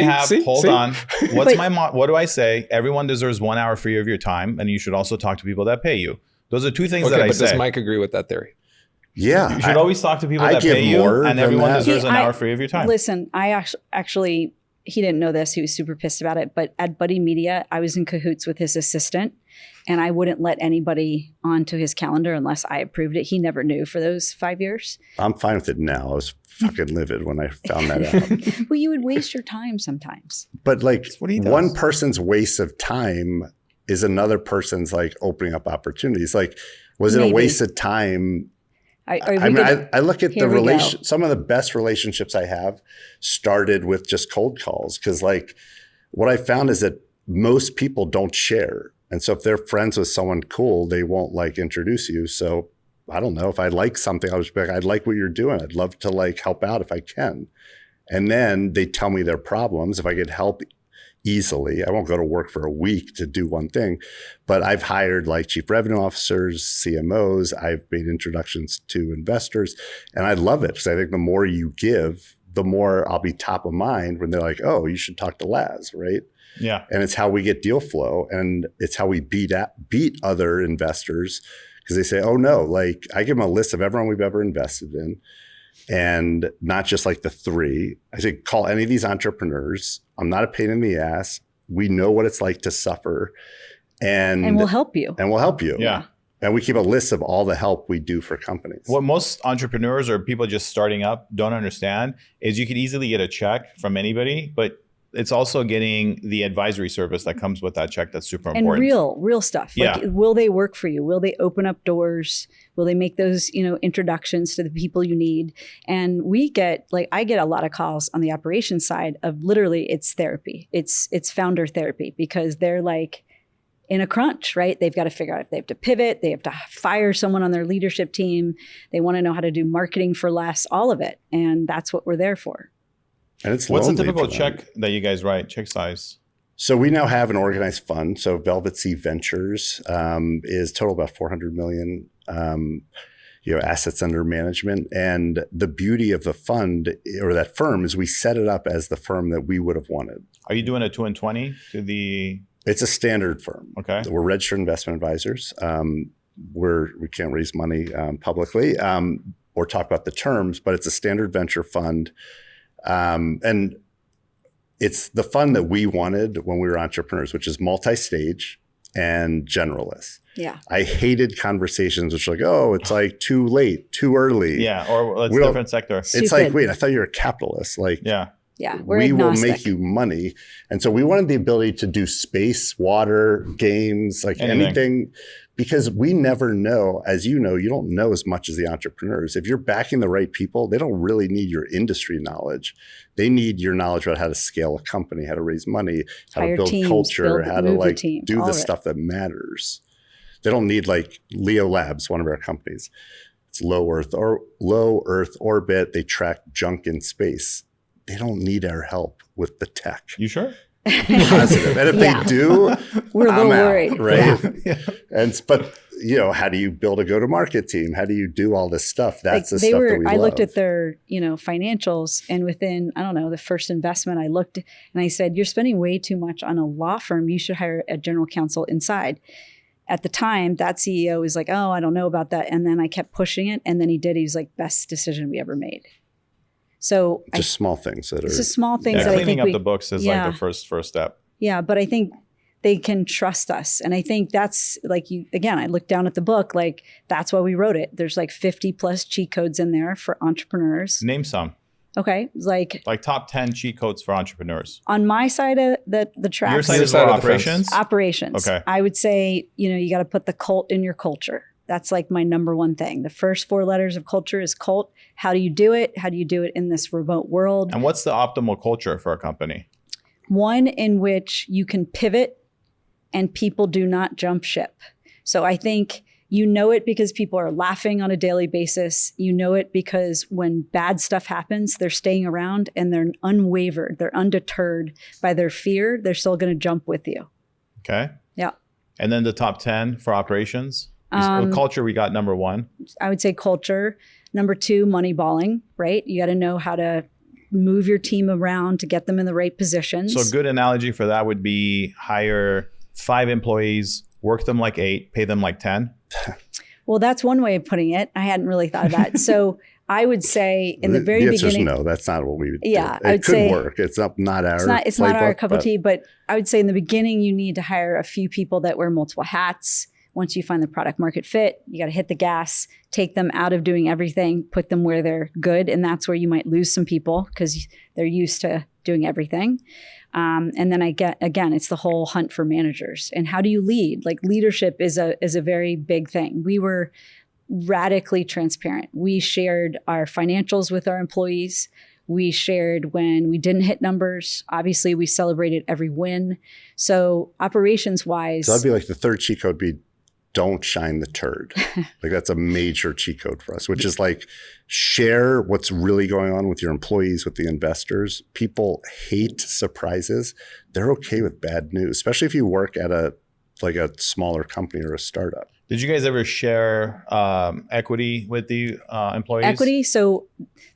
Hold on.
But-
What do I say? Everyone deserves 1 hour free of your time, and you should also talk to people that pay you. Those are 2 things
Okay,
that I
but
say.
does Mike agree with that theory?
Yeah.
You should always talk to people
I
that
give
pay you,
more
and
than
everyone
that.
deserves
See,
an hour free of your time.
Listen, I actually he didn't know this. He was super pissed about it. But at Buddy Media, I was in cahoots with his assistant, and I wouldn't let anybody onto his calendar unless I approved it. He never knew for those 5 years.
I'm fine with it now. I was fucking livid when I found that out.
Well, you would waste your time sometimes.
But like
That's what he does.
one person's waste of time is another person's like opening up opportunities. Like, was it a
Maybe.
waste of time?
I
I look at
Here
the
we go.
relation. Some of the best relationships I have started with just cold calls because, like, what I found is that most people don't share, and so if they're friends with someone cool, they won't like introduce you. So I don't know if I like something, I'll just be like, I like what you're doing. I'd love to like help out if I can, and then they tell me their problems. If I get help easily, I won't go to work for a week to do one thing, but I've hired like chief revenue officers, CMOs. I've made introductions to investors, and I love it because I think the more you give, the more I'll be top of mind when they're like, oh, you should talk to Laz, right?
Yeah.
And it's how we get deal flow, and it's how we beat other investors, because they say, oh no, like I give them a list of everyone we've ever invested in, and not just like the 3. I say, call any of these entrepreneurs. I'm not a pain in the ass. We know what it's like to suffer, and
we'll help you.
Yeah.
And we keep a list of all the help we do for companies.
What most entrepreneurs or people just starting up don't understand is you could easily get a check from anybody, but it's also getting the advisory service that comes with that check that's super important.
And real stuff. Like, will they work for you? Will they open up doors? Will they make those, introductions to the people you need? And I get a lot of calls on the operations side of literally it's therapy. It's founder therapy, because they're like in a crunch, right? They've got to figure out if they have to pivot, they have to fire someone on their leadership team. They want to know how to do marketing for less, all of it. And that's what we're there for.
And it's
what's a
lonely
typical
for them.
check that you guys write, check size?
So we now have an organized fund. So Velvet Sea Ventures is total about 400 million assets under management. And the beauty of the fund or that firm is we set it up as the firm that we would have wanted.
Are you doing a 2 and 20 to the?
It's a standard firm.
Okay.
We're registered investment advisors. We can't raise money publicly or talk about the terms, but it's a standard venture fund. And it's the fund that we wanted when we were entrepreneurs, which is multi-stage and generalist.
Yeah.
I hated conversations which are like, oh, it's like too late, too early.
Yeah, or it's a different sector.
It's like, wait, I thought you were a capitalist. Like,
yeah,
we will make you money. And so we wanted the ability to do space, water, games, like anything, because we never know, as you know, you don't know as much as the entrepreneurs. If you're backing the right people, they don't really need your industry knowledge. They need your knowledge about how to scale a company, how to raise money, how to build culture, how to do the stuff that matters. They don't need like Leo Labs, one of our companies. It's low Earth orbit. They track junk in space. They don't need our help with the tech.
You sure?
Positive. And if they do,
we're a little worried,
right? But how do you build a go-to-market team? How do you do all this stuff? That's the stuff that we love.
I looked at their, financials, and within, the first investment, I looked and I said, "You're spending way too much on a law firm. You should hire a general counsel inside." At the time, that CEO was like, "Oh, I don't know about that," and then I kept pushing it, and then he did. He was like, "Best decision we ever made." So
just small things that are
just small things.
Yeah, cleaning up the books is like the first step.
Yeah, but I think they can trust us, and I think that's like you. Again, I looked down at the book, like that's why we wrote it. There's like 50 plus cheat codes in there for entrepreneurs.
Name some.
Okay, like
top 10 cheat codes for entrepreneurs.
On my side of the tracks.
Your side is operations.
Operations.
Okay.
I would say you got to put the cult in your culture. That's like my number one thing. The first 4 letters of culture is cult. How do you do it? How do you do it in this remote world?
And what's the optimal culture for a company?
One in which you can pivot and people do not jump ship. So I think it because people are laughing on a daily basis. It because when bad stuff happens, they're staying around and they're unwavered. They're undeterred by their fear. They're still going to jump with you.
Okay.
Yeah.
And then the top 10 for operations? Culture, we got number 1.
I would say culture. Number 2, money balling, right? You got to know how to move your team around to get them in the right positions.
So a good analogy for that would be hire 5 employees, work them like 8, pay them like 10.
Well, that's one way of putting it. I hadn't really thought of that. So I would say in the very beginning.
No, that's not what we would do.
It
could work. It's not our
It's not our cup of tea, but I would say in the beginning, you need to hire a few people that wear multiple hats. Once you find the product market fit, you got to hit the gas, take them out of doing everything, put them where they're good. And that's where you might lose some people because they're used to doing everything. And then it's the whole hunt for managers. And how do you lead? Like leadership is a very big thing. We were radically transparent. We shared our financials with our employees. We shared when we didn't hit numbers. Obviously, we celebrated every win. So operations wise.
So that'd be like the third cheat code be don't shine the turd. Like that's a major cheat code for us, which is like share what's really going on with your employees, with the investors. People hate surprises. They're okay with bad news, especially if you work at a like a smaller company or a startup.
Did you guys ever share equity with the employees?
Equity. So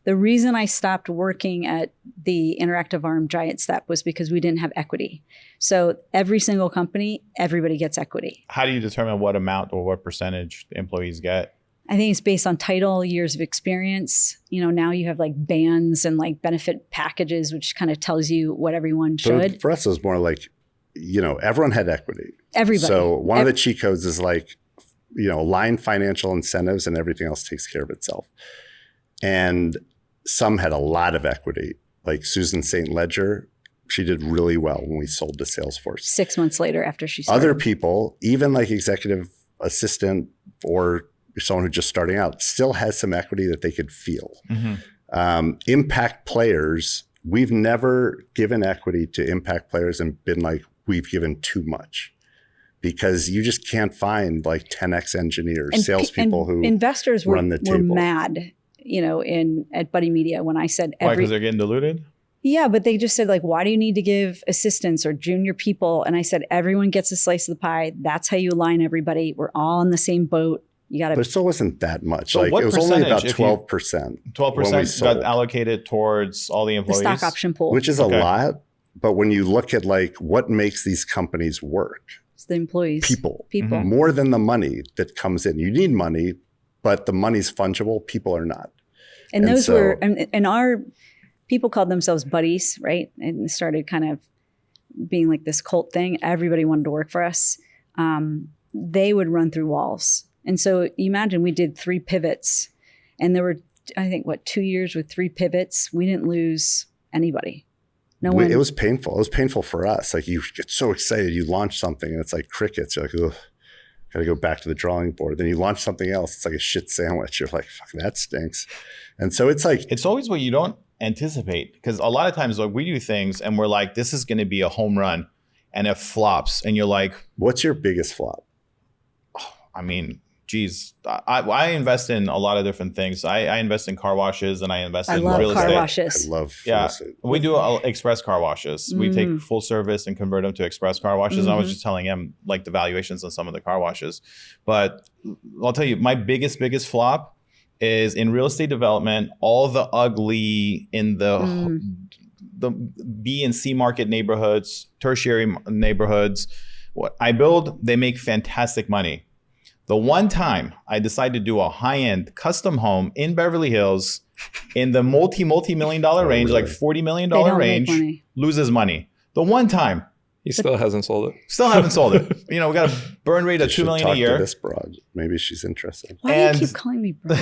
the reason I stopped working at the interactive arm Giant Step was because we didn't have equity. So every single company, everybody gets equity.
How do you determine what amount or what percentage the employees get?
I think it's based on title, years of experience. Now you have like bands and like benefit packages, which kind of tells you what everyone should.
So for us, it was more like, everyone had equity.
Everybody.
So one of the cheat codes is like, align financial incentives and everything else takes care of itself. And some had a lot of equity, like Susan St. Ledger. She did really well when we sold to Salesforce.
6 months later after she started.
Other people, even like executive assistant or someone who's just starting out, still has some equity that they could feel.
Mm-hmm.
Impact players, we've never given equity to impact players and been like, we've given too much. Because you just can't find like 10x engineers,
and
salespeople who
investors
run the table.
Were mad, at Buddy Media when I said
Why? Because they're getting diluted?
Yeah, but they just said like, why do you need to give assistants or junior people? And I said, everyone gets a slice of the pie. That's how you align everybody. We're all in the same boat. You got to.
But it still wasn't that much.
So
like
what
it was only about
percentage,
12%.
12% got allocated towards all the
the
employees?
stock option pool.
Which is a lot. But when you look at like what makes these companies work,
It's the employees.
people.
Mhm.
More than the money that comes in. You need money, but the money's fungible. People are not.
And
And
those
so-
were, and our people called themselves buddies, right? And it started kind of being like this cult thing. Everybody wanted to work for us. They would run through walls. And so you imagine we did 3 pivots and there were, I think, 2 years with 3 pivots. We didn't lose anybody. No one.
It was painful. It was painful for us. Like you get so excited, you launch something and it's like crickets. You're like, ugh, gotta go back to the drawing board. Then you launch something else. It's like a shit sandwich. You're like, fuck, that stinks. And so it's like,
It's always what you don't anticipate. Because a lot of times like we do things and we're like, this is going to be a home run. And it flops. And you're like,
what's your biggest flop?
I mean, geez, I invest in a lot of different things. I invest in car washes and I invest
I
in
love
real
car
estate.
washes.
I love
Yeah.
real estate.
We do express car washes. We take full service and convert them to express car washes. I was just telling him like the valuations on some of the car washes. But I'll tell you, my biggest flop is in real estate development, all the ugly in the B and C market neighborhoods, tertiary neighborhoods. What I build, they make fantastic money. The one time I decided to do a high-end custom home in Beverly Hills in the multi-million dollar range,
really?
like $40 million
They don't
range,
make money.
loses money. The one time,
He still hasn't sold it.
still haven't sold it. We got a burn rate of $2 million a
Talk
year.
to this broad. Maybe she's interested.
Why do
And-
you keep calling me bro?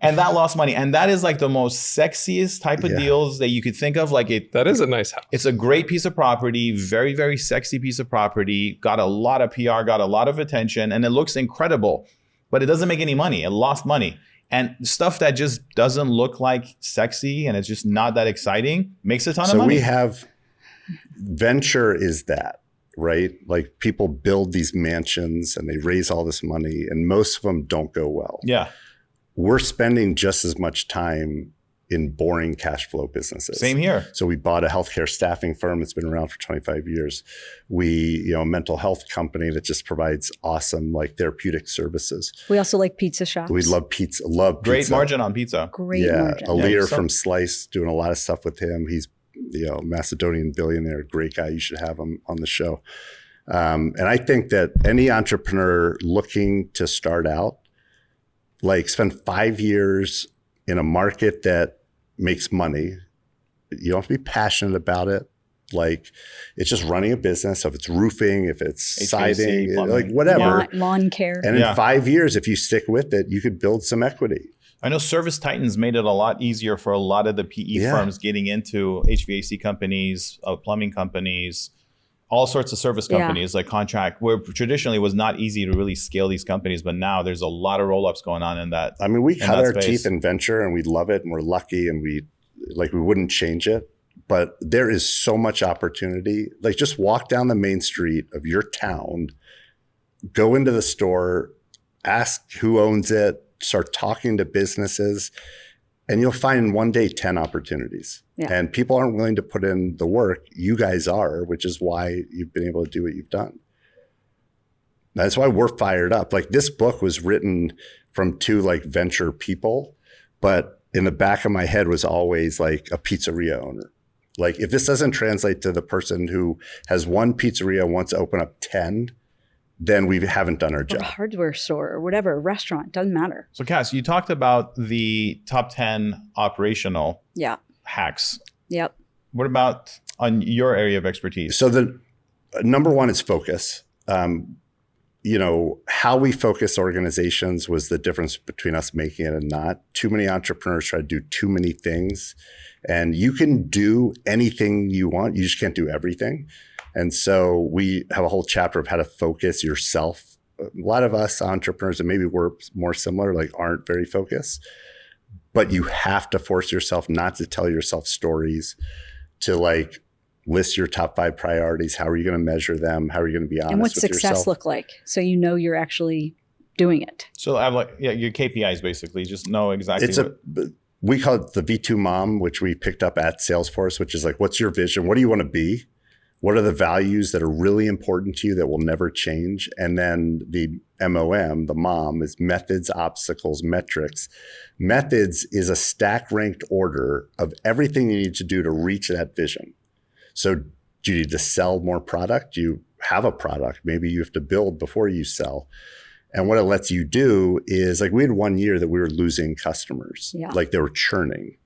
And that lost money. And that is like the most sexiest type of
Yeah.
deals that you could think of. Like
That is a nice house.
it's a great piece of property, very, very sexy piece of property, got a lot of PR, got a lot of attention, and it looks incredible, but it doesn't make any money. It lost money. And stuff that just doesn't look like sexy and it's just not that exciting makes a ton of
So
money.
we have venture is that, right? Like people build these mansions and they raise all this money and most of them don't go well.
Yeah,
We're spending just as much time in boring cash flow businesses.
same here.
So we bought a healthcare staffing firm that's been around for 25 years. We, a mental health company that just provides awesome like therapeutic services.
We also like pizza shops.
We love pizza, love pizza.
Great margin on pizza.
Great
Yeah,
margin.
a leader
so-
from Slice, doing a lot of stuff with him. He's, Macedonian billionaire, great guy. You should have him on the show. And I think that any entrepreneur looking to start out, like spend 5 years in a market that makes money. You don't have to be passionate about it. Like it's just running a business. If it's roofing, if it's
HVAC,
siding,
plumbing.
like whatever.
Lawn care.
And
Yeah.
in 5 years, if you stick with it, you could build some equity.
I know Service Titans made it a lot easier for a lot of the PE
Yeah.
firms getting into HVAC companies, plumbing companies, all sorts of service
Yeah.
companies like contract, where traditionally it was not easy to really scale these companies, but now there's a lot of roll-ups going on in that.
I mean, we cut
that
our
space.
teeth in venture and we love it and we're lucky and we wouldn't change it. But there is so much opportunity. Like just walk down the main street of your town, go into the store, ask who owns it, start talking to businesses, and you'll find in one day 10 opportunities.
Yeah.
And people aren't willing to put in the work. You guys are, which is why you've been able to do what you've done. That's why we're fired up. Like this book was written from two like venture people, but in the back of my head was always like a pizzeria owner. Like if this doesn't translate to the person who has one pizzeria and wants to open up 10, then we haven't done our
Or
job.
a hardware store or whatever, a restaurant, doesn't matter.
So Kass, you talked about the top 10 operational hacks.
Yep.
What about on your area of expertise?
So the number one is focus. How we focus organizations was the difference between us making it and not. Too many entrepreneurs try to do too many things, and you can do anything you want. You just can't do everything. And so we have a whole chapter of how to focus yourself. A lot of us entrepreneurs, and maybe we're more similar, like aren't very focused, but you have to force yourself not to tell yourself stories, to like list your top 5 priorities. How are you going to measure them? How are you going to be honest
And what's
with
success
yourself?
look like? So you're actually doing it.
So I have your KPIs basically, just know exactly.
We call it the V2 Mom, which we picked up at Salesforce, which is like, what's your vision? What do you want to be? What are the values that are really important to you that will never change? And then the MOM, the mom, is methods, obstacles, metrics. Methods is a stack ranked order of everything you need to do to reach that vision. So do you need to sell more product? You have a product. Maybe you have to build before you sell. And what it lets you do is, like, we had 1 year that we were losing customers, like they were churning.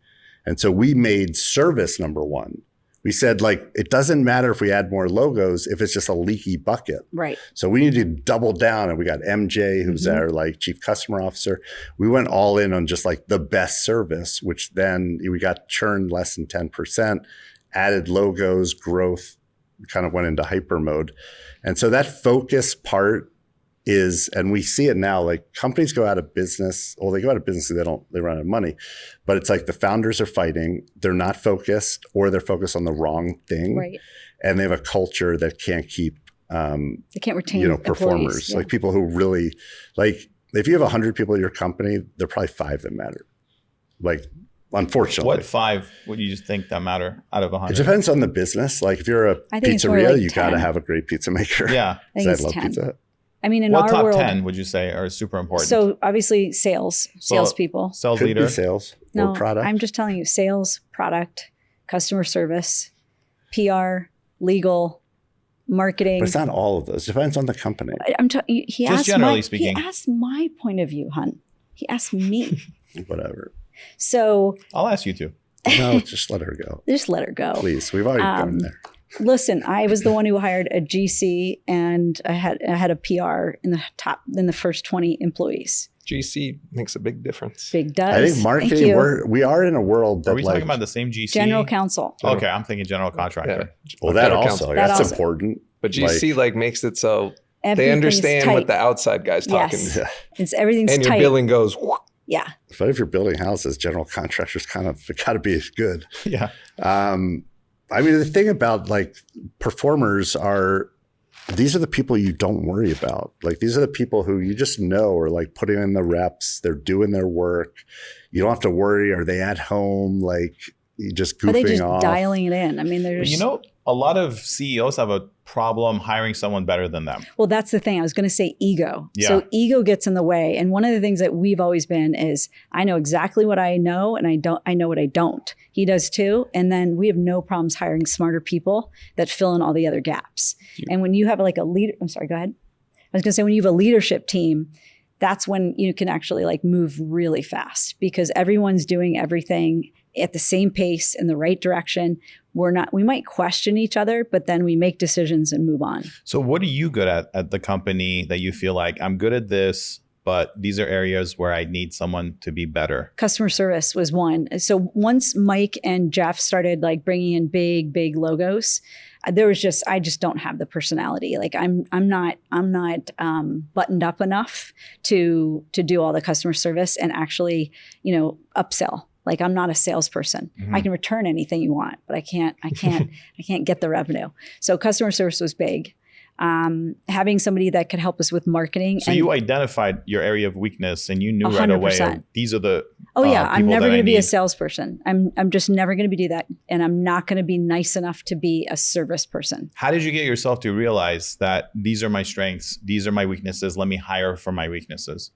And so we made service number one. We said, like, it doesn't matter if we add more logos if it's just a leaky bucket.
Right.
So we need to double down. And we got MJ, who's our like chief customer officer. We went all in on just like the best service, which then we got churn less than 10%, added logos, growth, kind of went into hyper mode. And so that focus part is, and we see it now, like companies go out of business. Well, they go out of business because they run out of money, but it's like the founders are fighting. They're not focused, or they're focused on the wrong thing.
Right.
And they have a culture that can't keep,
they can't retain
performers, like people who really, like, if you have 100 people at your company, there are probably 5 that matter. Like, unfortunately.
What 5 would you think that matter out of 100?
It depends on the business. Like if you're a pizzeria, like you got to have a great pizza maker.
Yeah.
I think it's
love
10.
pizza.
I mean, in
what
our
top
world,
10 would you say are super important?
So obviously salespeople.
Sales
Could
leader.
be sales
No,
or product.
I'm just telling you, sales, product, customer service, PR, legal, marketing.
But it's not all of those. It depends on the company.
He
Just generally speaking.
He asked my point of view, hun. He asked me.
Whatever.
So
I'll ask you to.
No, just let her go.
just let her go.
Please. We've already gone there.
Listen, I was the one who hired a GC, and I had a PR in the first 20 employees.
GC makes a big difference.
Big does.
I think marketing, we are in a world that
Are we talking about the same GC?
General counsel.
Okay, I'm thinking general contractor.
Yeah.
well, that
General
also,
counsel.
that's important.
But GC like makes it so they
Everything's
understand
tight.
what the outside guy's talking.
Yes.
Yeah.
Everything's
And your
tight.
billing goes,
Yeah.
But if you're building houses, general contractors it got to be good.
Yeah.
I mean, the thing about like performers these are the people you don't worry about. Like these are the people who you just know are like putting in the reps. They're doing their work. You don't have to worry. Are they at home? Like you just goofing
Are they just
off.
dialing it in? I mean, there's.
A lot of CEOs have a problem hiring someone better than them.
Well, that's the thing. I was going to say ego.
Yeah.
So ego gets in the way. And one of the things that we've always been is I know exactly what I know, and I know what I don't. He does too. And then we have no problems hiring smarter people that fill in all the other gaps. And when you have like a leader, I'm sorry, go ahead. I was going to say when you have a leadership team, that's when you can actually like move really fast because everyone's doing everything at the same pace in the right direction. We might question each other, but then we make decisions and move on.
So what are you good at the company that you feel like I'm good at this, but these are areas where I need someone to be better? Customer
service was one. So once Mike and Jeff started like bringing in big logos, I just don't have the personality. Like I'm not buttoned up enough to do all the customer service and actually, upsell. Like I'm not a salesperson.
Mm-hmm.
I can return anything you want, but I can't get the revenue. So customer service was big. Having somebody that could help us with marketing.
So you identified your area of weakness and you knew 100%. Right away, these are the
Oh yeah, I'm
people
never
that I
going to be a
need.
salesperson. I'm just never going to do that, and I'm not going to be nice enough to be a service person.
How did you get yourself to realize that these are my strengths, these are my weaknesses, let me hire for my weaknesses?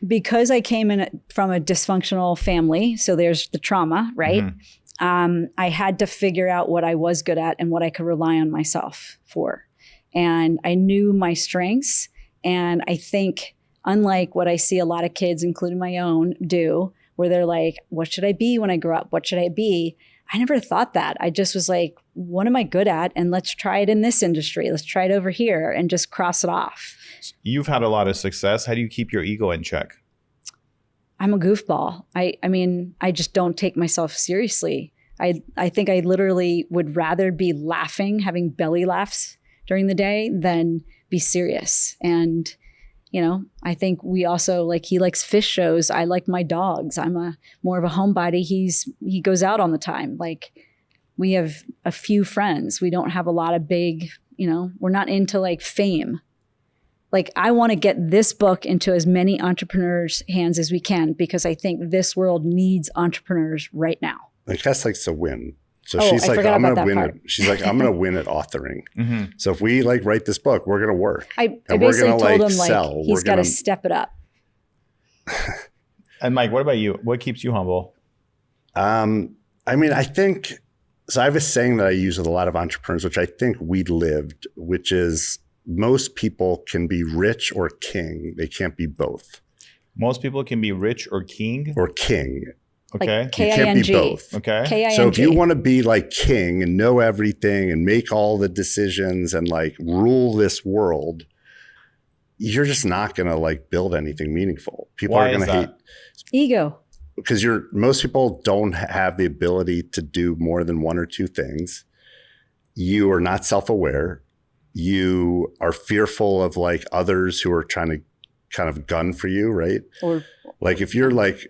Because I came in from a dysfunctional family, so there's the trauma, right? I had to figure out what I was good at and what I could rely on myself for. And I knew my strengths. And I think, unlike what I see a lot of kids, including my own, do, where they're like, what should I be when I grow up? What should I be? I never thought that. I just was like, what am I good at? And let's try it in this industry. Let's try it over here and just cross it off.
You've had a lot of success. How do you keep your ego in check?
I'm a goofball. I mean, I just don't take myself seriously. I think I literally would rather be laughing, having belly laughs during the day than be serious. And, you know, I think we also like, he likes fish shows. I like my dogs. I'm more of a homebody. He goes out on the time. Like, we have a few friends. We don't have a lot of big, you know, we're not into like fame. Like, I want to get this book into as many entrepreneurs' hands as we can, because I think this world needs entrepreneurs right now.
And Kass likes to win. So
Oh,
she's
I
like,
forgot
I'm going
about
to
that
win
part.
it. She's like, I'm going to win at authoring.
Mm-hmm.
So if we like write this book, we're going to work.
I
And we're
basically
gonna,
told
like,
him like
sell.
he's
We're
got to
gonna-
step it up.
And Mike, what about you? What keeps you humble?
I mean, I think, so I have a saying that I use with a lot of entrepreneurs, which I think we lived, which is most people can be rich or king. They can't be both.
Most people can be rich or king.
Or king.
Okay.
Like
You can't be
K-I-N-G.
both.
Okay.
K-I-N-G.
So if you want to be like king and know everything and make all the decisions and like rule this world, you're just not going to like build anything meaningful. People
Why
are going
is
to hate,
that?
Ego.
because most people don't have the ability to do more than one or two things. You are not self-aware. You are fearful of like others who are trying to kind of gun for you, right?
Or
Like if you're like,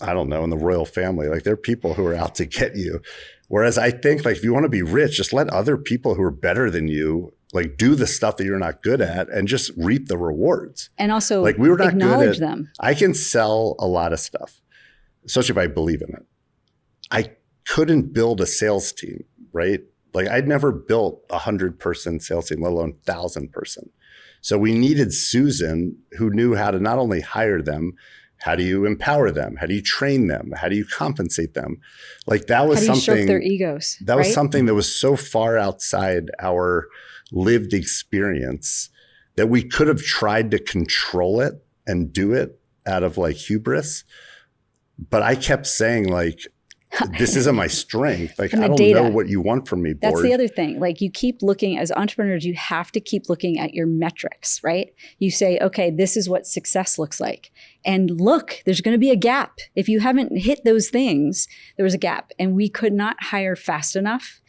I don't know, in the royal family, like there are people who are out to get you. Whereas I think like if you want to be rich, just let other people who are better than you like do the stuff that you're not good at and just reap the rewards.
and also
Like we were not
acknowledge
good at,
them.
I can sell a lot of stuff, especially if I believe in it. I couldn't build a sales team, right? Like I'd never built 100-person sales team, let alone 1,000-person. So we needed Susan, who knew how to not only hire them, how do you empower them? How do you train them? How do you compensate them? Like that was
How do you
something.
stroke their egos?
That was
right?
something that was so far outside our lived experience that we could have tried to control it and do it out of like hubris. But I kept saying like, this isn't my strength. Like,
And the
I don't
data.
know what you want from me, board.
That's the other thing. Like you keep looking as entrepreneurs, you have to keep looking at your metrics, right? You say, okay, this is what success looks like. And look, there's going to be a gap. If you haven't hit those things, there was a gap. And we could not hire fast enough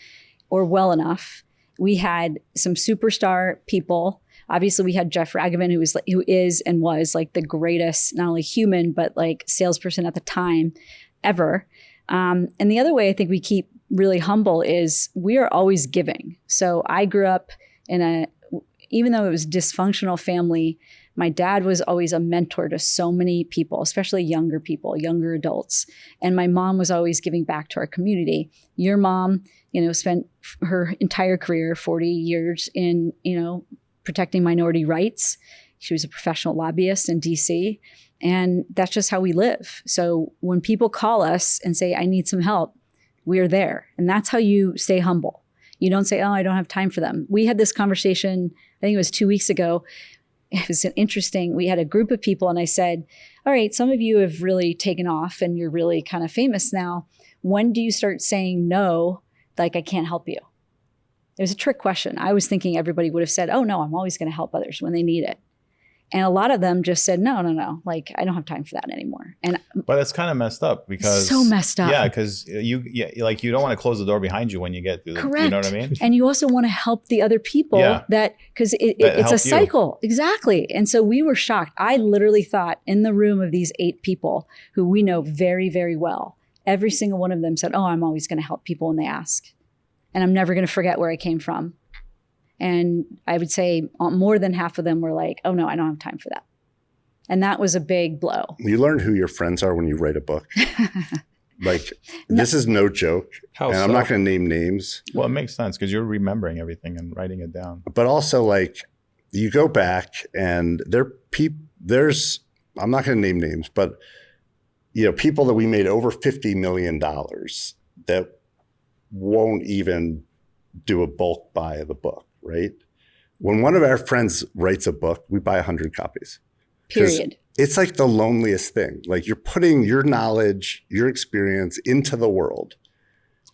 or well enough. We had some superstar people. Obviously, we had Jeff Ragavan, who is and was like the greatest, not only human, but like salesperson at the time ever. And the other way I think we keep really humble is we are always giving. So I grew up in even though it was a dysfunctional family, my dad was always a mentor to so many people, especially younger people, younger adults. And my mom was always giving back to our community. Your mom, spent her entire career, 40 years in, protecting minority rights. She was a professional lobbyist in DC. And that's just how we live. So when people call us and say, I need some help, we are there. And that's how you stay humble. You don't say, oh, I don't have time for them. We had this conversation, I think it was 2 weeks ago. It was interesting. We had a group of people and I said, all right, some of you have really taken off and you're really kind of famous now. When do you start saying no, like I can't help you? It was a trick question. I was thinking everybody would have said, oh no, I'm always going to help others when they need it. And a lot of them just said, no, like I don't have time for that anymore.
But it's kind of messed up because
so messed up.
Yeah, because you don't want to close the door behind you when you get through the,
Correct.
you know what I mean?
And you also want to help the other people because it's
help
a
you.
cycle. Exactly. And so we were shocked. I literally thought in the room of these 8 people who we know very, very well, every single one of them said, oh, I'm always going to help people when they ask. And I'm never going to forget where I came from. And I would say more than half of them were like, oh no, I don't have time for that. And that was a big blow.
You learn who your friends are when you write a book. Like, this is no joke.
How
and
so?
I'm not going to name names.
Well, it makes sense because you're remembering everything and writing it down.
But also, like, you go back and there's, I'm not going to name names, but, you know, people that we made over $50 million that won't even do a bulk buy of the book, right? When one of our friends writes a book, we buy 100 copies.
Period.
It's like the loneliest thing. Like, you're putting your knowledge, your experience into the world,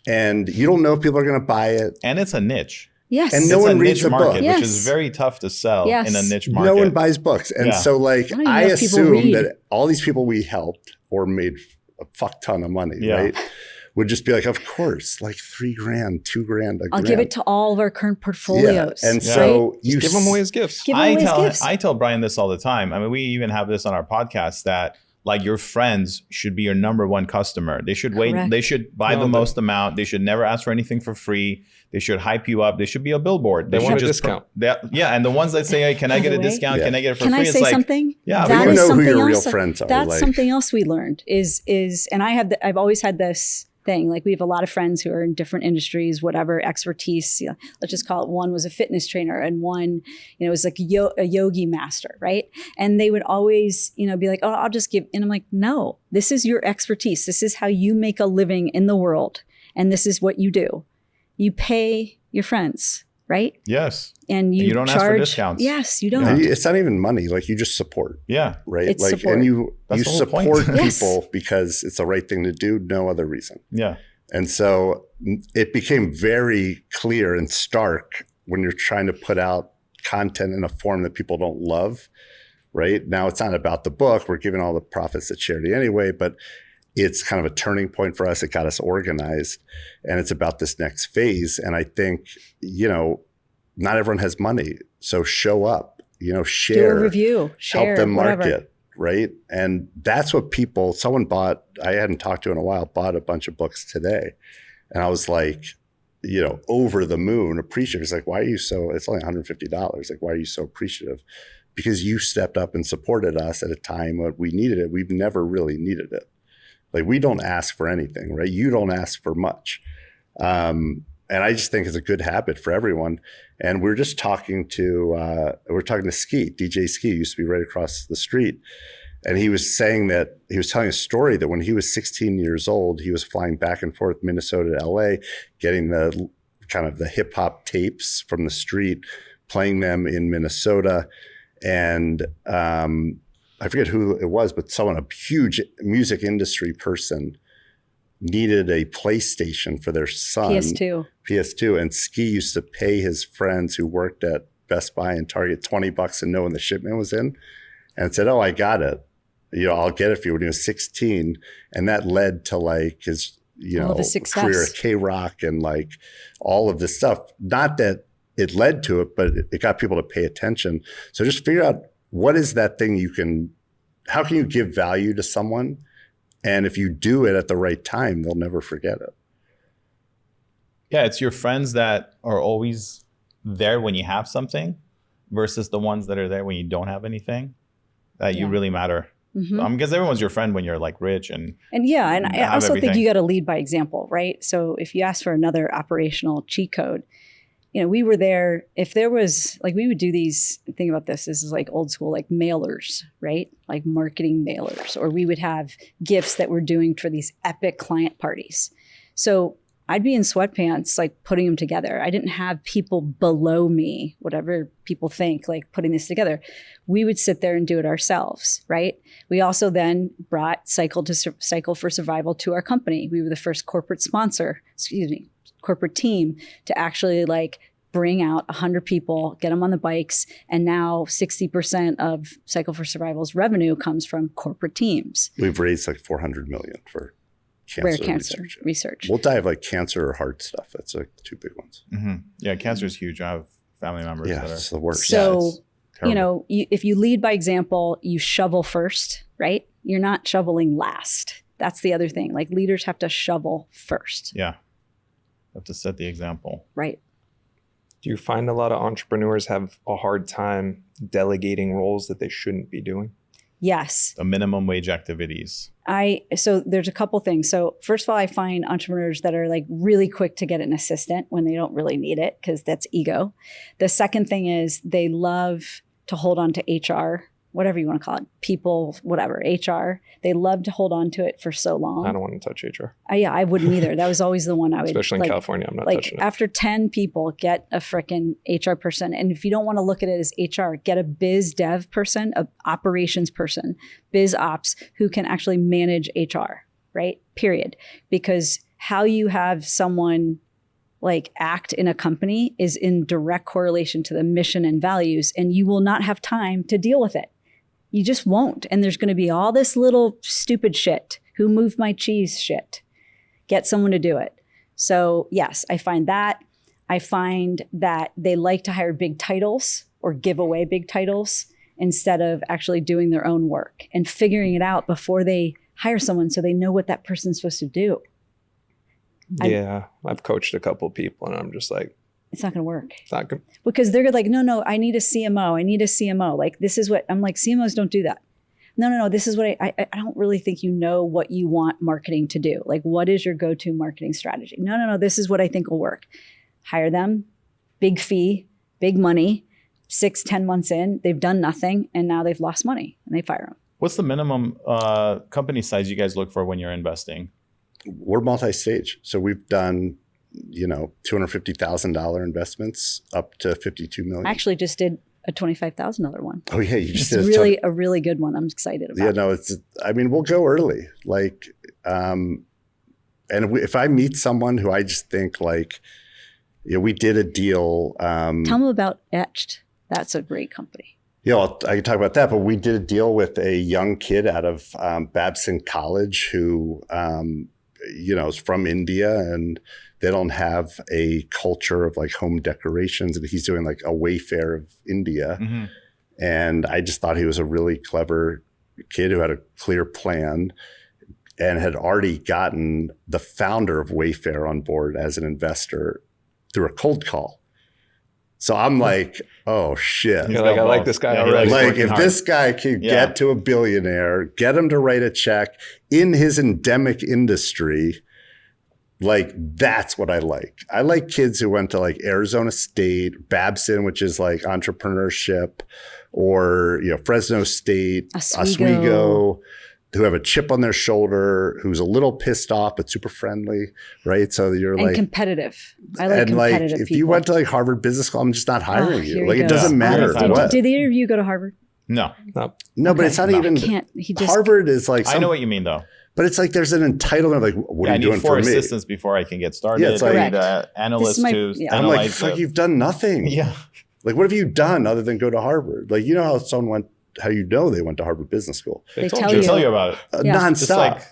and you don't know if people are going to buy it.
And it's a niche.
Yes.
And no
It's
one
a
reads
niche
the book.
market,
Yes.
which is very tough to sell
Yes.
in a niche market.
No one buys books. And
Yeah.
so, like,
I don't even
I
know if people
assume
read.
that all these people we helped or made a fuck ton of money,
Yeah.
right? Would just be like, of course, like $3,000, $2,000,
I'll give it to all of our current portfolios.
Yeah. And
Yeah.
so
Just give them away as gifts.
Give away his gifts.
I tell Brian this all the time. I mean, we even have this on our podcast that like your friends should be your number one customer. They should wait.
Correct.
They should buy the most amount. They should never ask for anything for free. They should hype you up. They should be a billboard.
They
should
want a discount.
Yeah. And the ones that say, hey, can I
By
get
the
a
way-
discount?
Yeah.
Can I get it for
Can
free?
I
It's
say
like,
something?
yeah,
That
you
is
know who
something
your real
else.
friends are.
That's
like,
something else we learned is, and I've always had this thing. Like, we have a lot of friends who are in different industries, whatever expertise. You know, let's just call it, one was a fitness trainer and one, you know, was like a yogi master, right? And they would always, you know, be like, oh, I'll just give. And I'm like, no, this is your expertise. This is how you make a living in the world. And this is what you do. You pay your friends, right?
yes.
And you
don't ask for
charge
discounts.
Yes, you don't.
Yeah.
and it's not even money. Like, you just support,
Yeah.
right?
It's
like,
support.
and you
That's the whole
support
point.
Yes.
people because it's the right thing to do. No other reason.
Yeah.
And so it became very clear and stark when you're trying to put out content in a form that people don't love, right? Now, it's not about the book. We're giving all the profits to charity anyway, but it's kind of a turning point for us. It got us organized, and it's about this next phase. And I think, you know, not everyone has money. So show up, you know,
Do
share,
a review, share,
help them
whatever.
market, right? And that's what someone bought, I hadn't talked to in a while, bought a bunch of books today. And I was like, you know, over the moon appreciative. It's like, why are you so, it's only $150. Like, why are you so appreciative? Because you stepped up and supported us at a time when we needed it. We've never really needed it. Like, we don't ask for anything, right? You don't ask for much. And I just think it's a good habit for everyone. And we're just talking to Ski, DJ Ski, used to be right across the street. And he was saying that, he was telling a story that when he was 16 years old, he was flying back and forth Minnesota to LA, getting the kind of the hip hop tapes from the street, playing them in Minnesota. And I forget who it was, but someone, a huge music industry person, needed a PlayStation for their son. PS2. And Ski used to pay his friends who worked at Best Buy and Target $20 to know when the shipment was in, and said, oh, I got it. You know, I'll get it for you when he was 16. And that led to like his, you
All
know,
of his success.
career at K-Rock and like all of this stuff. Not that it led to it, but it got people to pay attention. So just figure out, what is that thing how can you give value to someone? And if you do it at the right time, they'll never forget it.
Yeah. It's your friends that are always there when you have something versus the ones that are there when you don't have anything, that you
Yeah.
really matter.
Mhm.
Because everyone's your friend when you're like rich and
And I
have
also think
everything.
you got to lead by example, right? So if you ask for another operational cheat code, you know, we were there. If there was, like, we would do these, think about this is like old school, like mailers, right? Like marketing mailers, or we would have gifts that we're doing for these epic client parties. So I'd be in sweatpants, like putting them together. I didn't have people below me, whatever people think, like putting this together. We would sit there and do it ourselves, right? We also then brought Cycle for Survival to our company. We were the first corporate team to actually like bring out 100 people, get them on the bikes. And now 60% of Cycle for Survival's revenue comes from corporate teams.
We've raised like $400 million for
Rare cancer research.
We'll die of like cancer or heart stuff. That's like the two big ones.
yeah, cancer is huge. I have family members
Yeah,
that are
it's the worst.
So,
terrible.
you know, if you lead by example, you shovel first, right? You're not shoveling last. That's the other thing. Like, leaders have to shovel first,
Yeah. You have to set the example.
right?
Do you find a lot of entrepreneurs have a hard time delegating roles that they shouldn't be doing?
Yes.
The minimum wage activities.
So there's a couple things. So first of all, I find entrepreneurs that are like really quick to get an assistant when they don't really need it, because that's ego. The second thing is they love to hold on to HR, whatever you want to call it, people, whatever, HR. They love to hold on to it for so long.
I don't want to touch HR.
Yeah, I wouldn't either. That was always the one I would.
Especially in California, I'm not touching it.
After 10 people, get a freaking HR person. And if you don't want to look at it as HR, get a biz dev person, a operations person, biz ops, who can actually manage HR, right? Period. Because how you have someone like act in a company is in direct correlation to the mission and values, and you will not have time to deal with it. You just won't. And there's going to be all this little stupid shit. Who moved my cheese shit? Get someone to do it. So yes, I find that. I find that they like to hire big titles or give away big titles instead of actually doing their own work and figuring it out before they hire someone so they know what that person's supposed to do.
Yeah, I've coached a couple people and I'm just like,
it's not going to work.
it's not good.
Because they're like, no, I need a CMO. I need a CMO. Like, this is what I'm like, CMOs don't do that. No, this is what I don't really think you know what you want marketing to do. Like, what is your go-to marketing strategy? No, this is what I think will work. Hire them, big fee, big money, 6-10 months in, they've done nothing, and now they've lost money, and they fire them.
What's the minimum company size you guys look for when you're investing?
We're multi-stage. So we've done, $250,000 investments up to $52 million.
I actually just did a $25,000 one.
Oh yeah, you just
It's
did
really a really good one. I'm excited about.
Yeah, no, we'll go early. Like, if I meet someone who I just think like, we did a deal.
Tell them about Etched. That's a great company.
Yeah, I can talk about that. But we did a deal with a young kid out of Babson College who, is from India, and they don't have a culture of like home decorations. And he's doing like a Wayfair of India.
Mm-hmm.
And I just thought he was a really clever kid who had a clear plan and had already gotten the founder of Wayfair on board as an investor through a cold call. So I'm like, oh shit.
You're like, I like this guy already.
Like, if this guy can get to a billionaire, get him to write a check in his endemic industry, like, that's what I like. I like kids who went to like Arizona State, Babson, which is like entrepreneurship, or Fresno State, Oswego, who have a chip on their shoulder, who's a little pissed off but super friendly, right? So you're
and
like
competitive. I like competitive
like if
people.
you went to like Harvard Business School, I'm just not hiring you. Like,
go.
it doesn't matter what.
Did either of you go to Harvard?
No.
No, but it's not even. Harvard is like.
I know what you mean though.
But it's like there's an entitlement of like, what are you doing for me? I need 4
assistants before I can get started.
Yeah, it's like,
I need analysts to
I'm like, fuck, you've done nothing.
Yeah.
Like, what have you done other than go to Harvard? Like, how someone went, how they went to Harvard Business School.
They tell you about it.
Nonstop.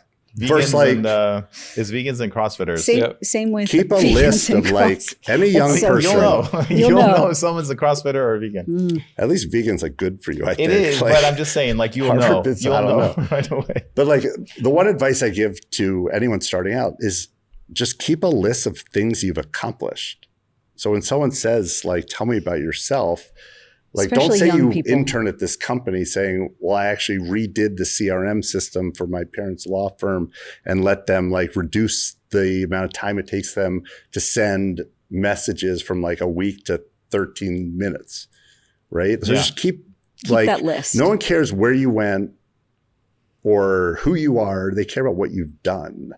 First, like, it's vegans and CrossFitters.
Same with
keep a list of like any young person.
You'll know if someone's a CrossFitter or a vegan.
At least vegan's like good for you. I think
it is,
like,
but I'm just saying, like, you'll know right away.
But like, the one advice I give to anyone starting out is just keep a list of things you've accomplished. So when someone says like, "Tell me about yourself," like,
especially
don't say you
people.
intern at this company saying, well, I actually redid the CRM system for my parents' law firm and let them like reduce the amount of time it takes them to send messages from like a week to 13 minutes, right? So just keep like,
that list.
No one cares where you went or who you are. They care about what you've done.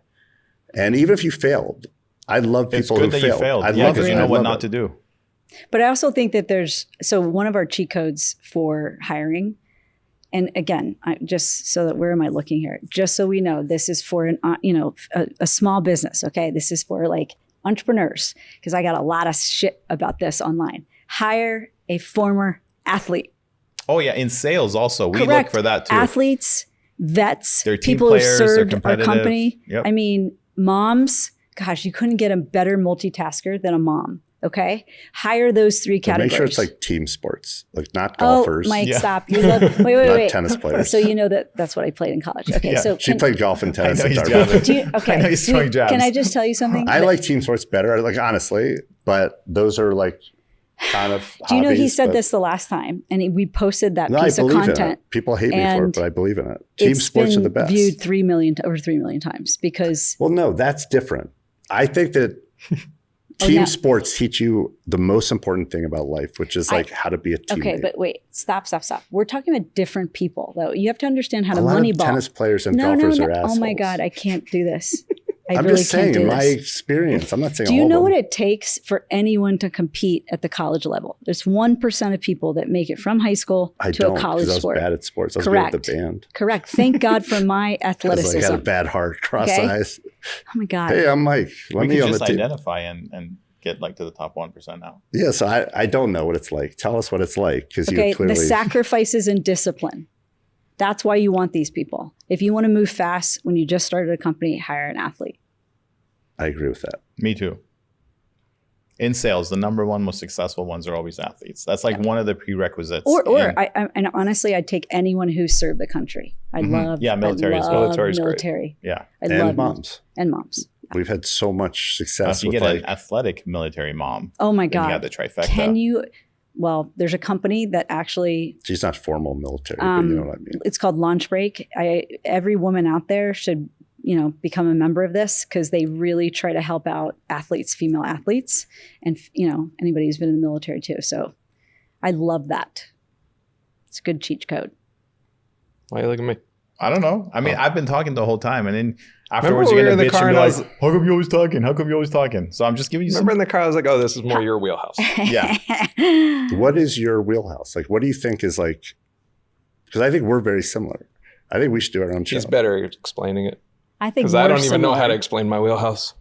And even if you failed, I love people who failed. I love it.
Because you know what not to do.
But I also think that one of our cheat codes for hiring, and again, just so that, where am I looking here? Just so we know, this is for a small business. Okay. This is for like entrepreneurs, because I got a lot of shit about this online. Hire a former athlete.
Oh yeah. In sales also, we look for that too.
Athletes, vets,
they're team
people
players,
who served our company.
Yep.
I mean, moms, gosh, you couldn't get a better multitasker than a mom. Okay. Hire those 3 categories.
Make sure it's like team sports, like not golfers.
Oh, Mike, stop. You love, wait.
Not tennis players.
So you know that's what I played in college. Okay. So
she played golf and tennis.
I know he's
okay.
I know he's throwing jabs.
Can I just tell you something?
I like team sports better, like honestly, but those are like kind of
Do you know he
hobbies,
said
but-
this the last time, and we posted that
No, I
piece of
believe in
content.
it. People hate me for it,
and
but I believe in it. Team sports are the best.
Viewed 3 million over 3 million times because
Well, no, that's different. I think that team sports teach you the most important thing about life, which is like how to be a teammate.
Okay, but wait, stop. We're talking about different people, though. You have to understand how to
a lot
moneyball.
of tennis players and golfers are assholes.
Oh my God, I can't do this. I
I'm
really
just
can't
saying,
do
in my
this.
experience, I'm not saying
Do you
all
know
of
what
them.
it takes for anyone to compete at the college level? There's 1% of people that make it from high school
I
to
don't,
a college
because I was
sport.
bad at sports. I was
Correct.
good at the band.
Correct. Thank God for my
I
athleticism.
had a bad heart, cross
Okay.
eyes.
Oh my God.
Hey, I'm Mike. Let
We
me
can
on the
just
team.
identify and get like to the top 1% now.
Yeah, so I don't know what it's like. Tell us what it's like, because
Okay,
you clearly.
the sacrifices and discipline. That's why you want these people. If you want to move fast when you just started a company, hire an athlete.
I agree with that.
Me too. In sales, the number one most successful ones are always athletes. That's like one of the prerequisites.
And honestly, I'd take anyone who served the country. I love
military as well.
Military's great.
military.
Yeah.
I
And
love
moms.
and moms.
We've had so much success
If you
with
get
like,
an athletic military mom,
Oh my
then you
God.
got the trifecta.
Can you? Well, there's a company that actually
she's not formal military, but you know what I mean.
it's called Launch Break. Every woman out there should, become a member of this because they really try to help out athletes, female athletes, and anybody who's been in the military too. So I love that. It's a good cheat code.
Why you look at me?
I don't know. I mean, I've been talking the whole time, and then
Remember
afterwards
we
you're
were
gonna
in the
bitch
car
and be
and I
like,
was-
"How come you always talking? How come you always talking?" So I'm just giving you
Remember
some.
in the car, I was like, oh, this is more your wheelhouse.
Yeah.
What is your wheelhouse? Like, what do you think is like, because I think we're very similar. I think we should do our own show.
She's better at explaining it.
I think
Because I
we're
don't even know how to
similar.
explain my wheelhouse.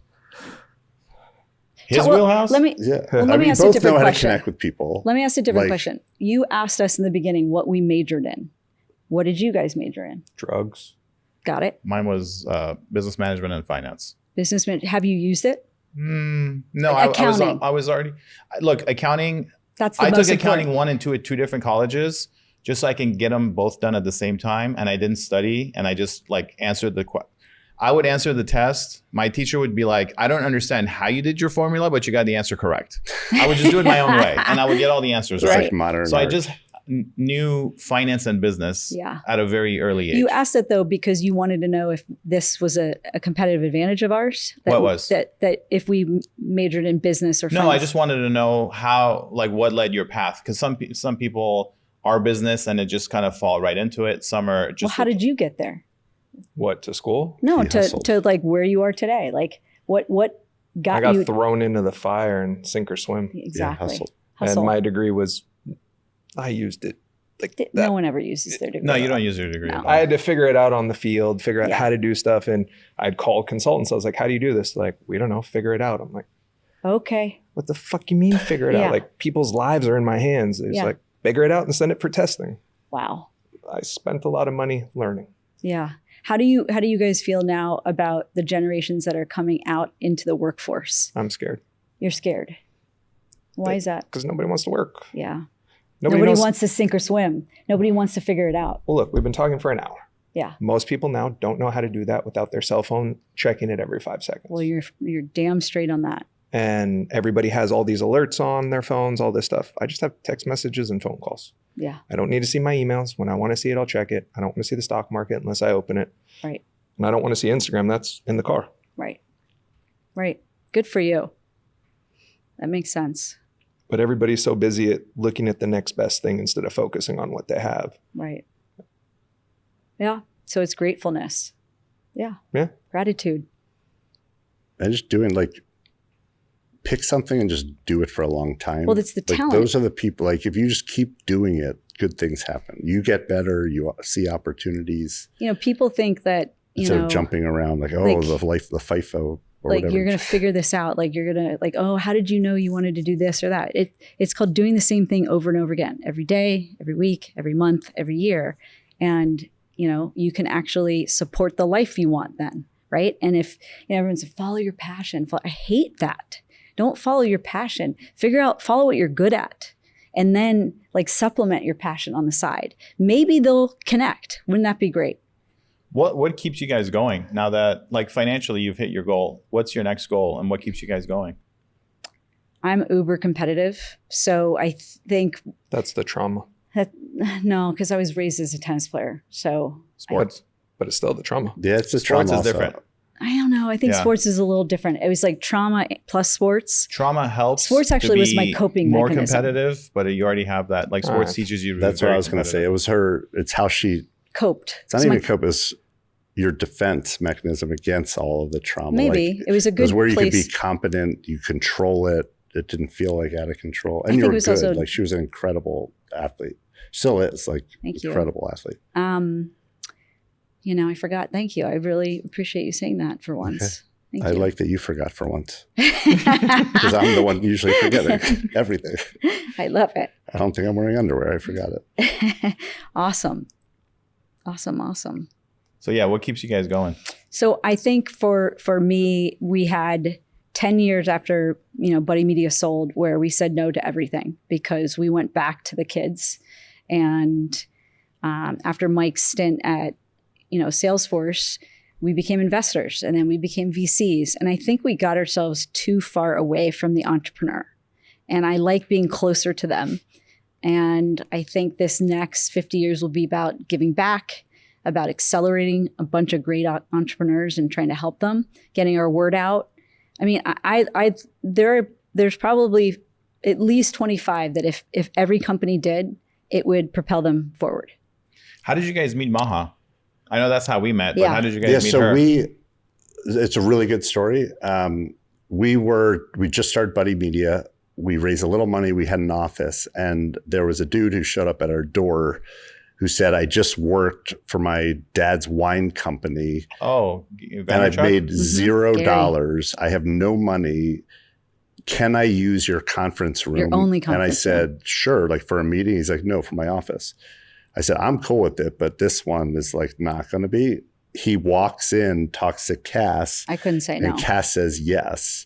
His
Well,
wheelhouse.
Let me
Yeah.
Well, let
I
me
mean,
ask you a
both
different
know how to
question.
connect with people.
Let me ask a different
Like-
question. You asked us in the beginning what we majored in. What did you guys major in?
Drugs.
Got it.
Mine was business management and finance.
Business man. Have you used it?
No,
Accounting.
I was already. Look, accounting.
That's the
I
most
took accounting
important.
1 and 2 at 2 different colleges, just so I can get them both done at the same time. And I didn't study, and I just like answered I would answer the test. My teacher would be like, "I don't understand how you did your formula, but you got the answer correct." I would just do it my own way, and I would get all the answers
It's
right.
like modern
So I
art.
just knew finance and business
Yeah.
at a very early age.
You asked it though because you wanted to know if this was a competitive advantage of ours.
What was?
that if we majored in business or
No,
finance.
I just wanted to know how, like, what led your path? Because some people are business and it just kind of fall right into it. Some are just.
Well, how did you get there?
What, to school?
No,
He hustled.
to like where you are today. Like what
I
got
got
you
thrown into the fire and sink or swim.
exactly?
hustle.
Hustle.
And my degree was, I used it like that.
No one ever uses their degree.
No, you don't use your degree.
No.
at all.
I had to figure it out on the field, figure out
Yeah.
how to do stuff. And I'd call consultants. I was like, how do you do this? Like, we don't know, figure it out. I'm like,
Okay.
what the fuck you mean figure it
Yeah.
out? Like, people's lives are in my hands. It's
Yeah.
like, figure it out and send it for testing.
Wow.
I spent a lot of money learning.
Yeah. How do you guys feel now about the generations that are coming out into the workforce?
I'm scared
You're scared. Why is that?
because nobody wants to work.
Yeah.
Nobody
Nobody
knows.
wants to sink or swim. Nobody wants to figure it out.
Well, look, we've been talking for an hour.
Yeah.
Most people now don't know how to do that without their cell phone checking it every 5 seconds.
Well, you're damn straight on that.
And everybody has all these alerts on their phones, all this stuff. I just have text messages and phone calls.
Yeah.
I don't need to see my emails. When I want to see it, I'll check it. I don't want to see the stock market unless I open it.
Right.
And I don't want to see Instagram. That's in the car.
Right. Right. Good for you. That makes sense.
But everybody's so busy at looking at the next best thing instead of focusing on what they have.
Right. Yeah. So it's gratefulness. Yeah.
Yeah.
Gratitude.
And just doing like, pick something and just do it for a long time.
Well, that's the
like,
talent.
Those are the people, like if you just keep doing it, good things happen. You get better, you see opportunities
People think that,
instead of jumping around like, oh,
like-
the FIFO or
like
whatever.
you're going to figure this out. Like you're going to like, oh, how did you know you wanted to do this or that? It's called doing the same thing over and over again, every day, every week, every month, every year. And, you can actually support the life you want then. Right. And if everyone says, follow your passion, I hate that. Don't follow your passion. Follow what you're good at. And then like supplement your passion on the side. Maybe they'll connect. Wouldn't that be great?
What keeps you guys going now that, like, financially you've hit your goal? What's your next goal, and what keeps you guys going?
I'm uber competitive. So I think
That's the trauma.
that, no, because I was raised as a tennis player. So
Sports.
But it's still the trauma.
Yeah, it's a
Sports
trauma
is
also.
different.
I don't know. I think
Yeah.
sports is a little different. It was like trauma plus sports.
Trauma helps.
Sports actually
to
was my
be
coping
more
mechanism.
competitive, but you already have that. Like sports teaches you. To be
That's what
very
I was going to say.
competitive.
It was her. It's how she.
Coped.
It's not
So
even
my-
cope. It's your defense mechanism against all of the trauma.
maybe
Like,
it was a
it was
good
where you
place.
could be competent. You control it. It didn't feel like out of control,
I
and you
think
were
it was
good.
also-
Like she was an incredible athlete. Still is like
Thank you.
incredible athlete.
I forgot. Thank you. I really appreciate you saying that for once. Thank
I
you.
like that you forgot for once because I'm the one usually forgetting everything.
I love it.
I don't think I'm wearing underwear. I forgot it.
Awesome. Awesome.
So yeah, what keeps you guys going?
So I think for me, we had 10 years after, Buddy Media sold where we said no to everything because we went back to the kids. And after Mike's stint at, Salesforce, we became investors and then we became VCs. And I think we got ourselves too far away from the entrepreneur. And I like being closer to them. And I think this next 50 years will be about giving back, about accelerating a bunch of great entrepreneurs and trying to help them, getting our word out. I mean, there's probably at least 25 that if every company did, it would propel them forward.
How did you guys meet Maha? I know that's how we met, but
Yeah.
how did you guys meet
so
her?
it's a really good story. We just started Buddy Media. We raised a little money. We had an office and there was a dude who showed up at our door who said, I just worked for my dad's wine company
Oh,
and I've made
Gary.
$0. I have no money. Can I use your conference room?
Your only
And I
conference
said, sure, like for a meeting. He's like, no, for my office. I said, I'm cool with it, but this one is like not going to be. He walks in, talks to Kass,
I couldn't say no.
and Kass says yes.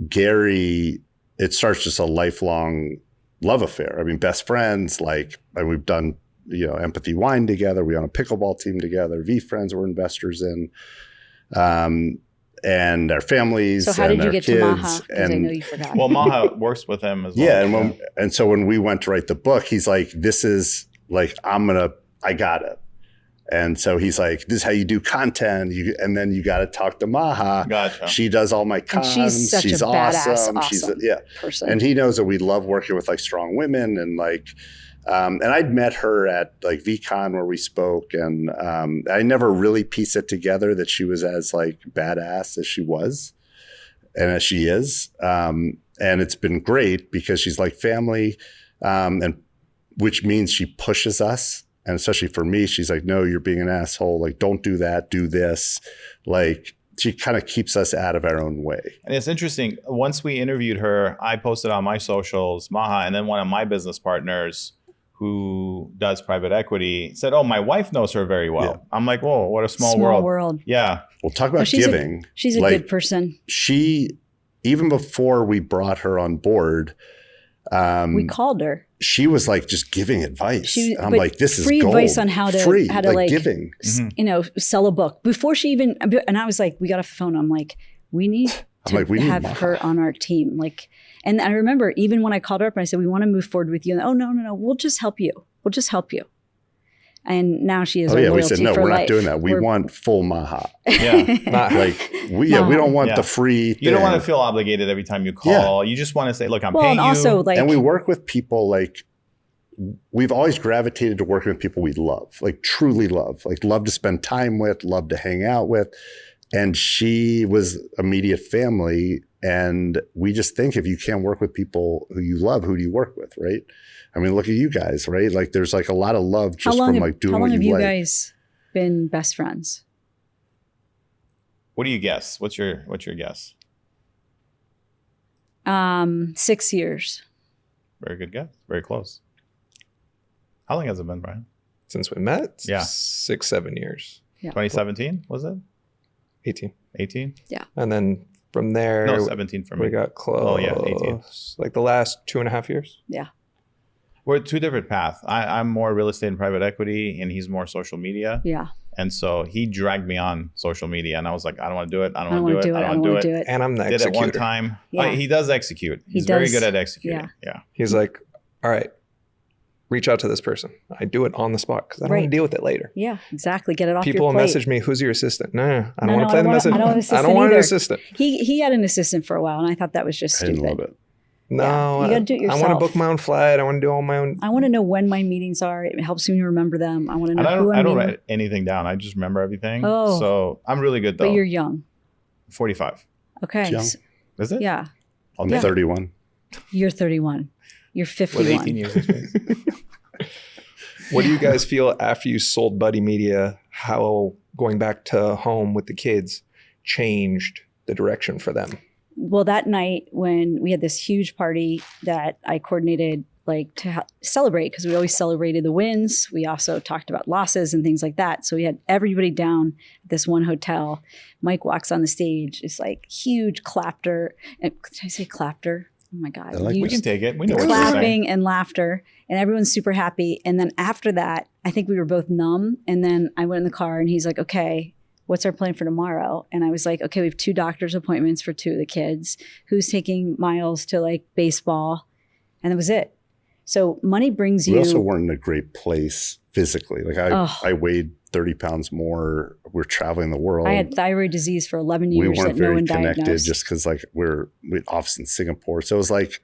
Gary, it starts just a lifelong love affair. I mean, best friends, and we've done, Empathy Wine together. We own a pickleball team together. V-Friends we're investors in. And our families.
So how
and
did you
our
get
kids,
to Maha? Because I
and
know you forgot.
Well, Maha works with him as well.
yeah, and so when we went to write the book, he's like, this is like, I got it. And so he's like, this is how you do content. And then you got to talk to Maha.
Gotcha.
She does all my
And
cons.
she's such a badass, awesome person.
And he knows that we love working with like strong women and like, and I'd met her at like VCon where we spoke and I never really pieced it together that she was as like badass as she was and as she is. And it's been great because she's like family and which means she pushes us. And especially for me, she's like, no, you're being an asshole. Like, don't do that. Do this. Like, she kind of keeps us out of our own way.
And it's interesting. Once we interviewed her, I posted on my socials, Maha, and then one of my business partners who does private equity said, oh, my wife knows her very well.
Yeah.
I'm like, whoa, what a small
world.
Yeah.
We'll talk about
she's
giving.
She's a
Like,
good person.
She, even before we brought her on board,
We called her.
she was like just giving advice. And I'm
but
like, this is
free
gold.
advice on how to
Free,
like
giving.
Sell a book before she even. And I was like, we got off the phone. I'm like, we need to
we need
have
Maha.
her on our team. Like, and I remember even when I called her up and I said, we want to move forward with you. And, oh no, we'll just help you. We'll just help you. And now she is.
Oh
our
yeah, we
loyalty
said no,
for
we're
life.
not doing that. We want full Maha.
Yeah.
Like we don't want
Yeah.
the free.
You don't
thing.
want to feel obligated every time you call. You just want to say, look, I'm
Well,
paying
and also
you.
like,
And we work with people like we've always gravitated to working with people we love, like truly love to spend time with, love to hang out with. And she was immediate family. And we just think if you can't work with people who you love, who do you work with, right? I mean, look at you guys, right? Like there's like a lot of love just from like doing
how long
what
have
you
you
like.
guys been best friends?
What do you guess? What's your guess?
6 years.
Very good guess. Very close. How long has it been, Brian?
Since we met,
Yeah.
6-7 years,
2017, was it?
18.
18?
And then from there,
No, 17 for me.
we got close.
Oh, yeah, 18.
Like the last 2.5 years.
We're two different paths. I'm more real estate and private equity, and he's more social media.
Yeah.
And so he dragged me on social media, and I was like, I don't want to do it. I don't want to do it. I don't want to do it.
And I'm the
Did
executor.
it one time.
Yeah.
He does execute. He's very good at executing. Yeah.
He's like, all right, reach out to this person. I do it on the spot because I don't want to deal with it later.
Yeah, exactly. Get it off
People
your plate.
message me, who's your assistant? No, I don't want to play the message.
I
don't want an assistant.
He had an assistant for a while, and I thought that was just stupid.
I didn't love it.
No,
you gotta do it yourself.
I want to book my own flight. I want to do all my own.
I want to know when my meetings are. It helps me remember them. I want to know who I'm
I don't
meeting.
write anything down. I just remember everything.
Oh.
So I'm really good though.
But you're young.
45.
Okay.
Young.
Is it?
Yeah.
I'm
Yeah.
31.
You're 31. You're 51.
With 18 years experience.
What do you guys feel after you sold Buddy Media? How going back to home with the kids changed the direction for them?
Well, that night when we had this huge party that I coordinated like to celebrate, because we always celebrated the wins. We also talked about losses and things like that. So we had everybody down at this one hotel. Mike walks on the stage. It's like huge clapter. Did I say clapter? Oh my God.
We can take it. We know what you're saying.
Clapping and laughter. And everyone's super happy. And then after that, I think we were both numb. And then I went in the car and he's like, okay, what's our plan for tomorrow? And I was like, okay, we have 2 doctor's appointments for 2 of the kids. Who's taking Miles to like baseball? And that was it. So money brings you.
We also weren't in a great place physically. Like I weighed 30 pounds more. We're traveling the world.
I had thyroid disease for 11 years.
We weren't
that no
very
one
connected
diagnosed.
just because like we had office in Singapore. So it was like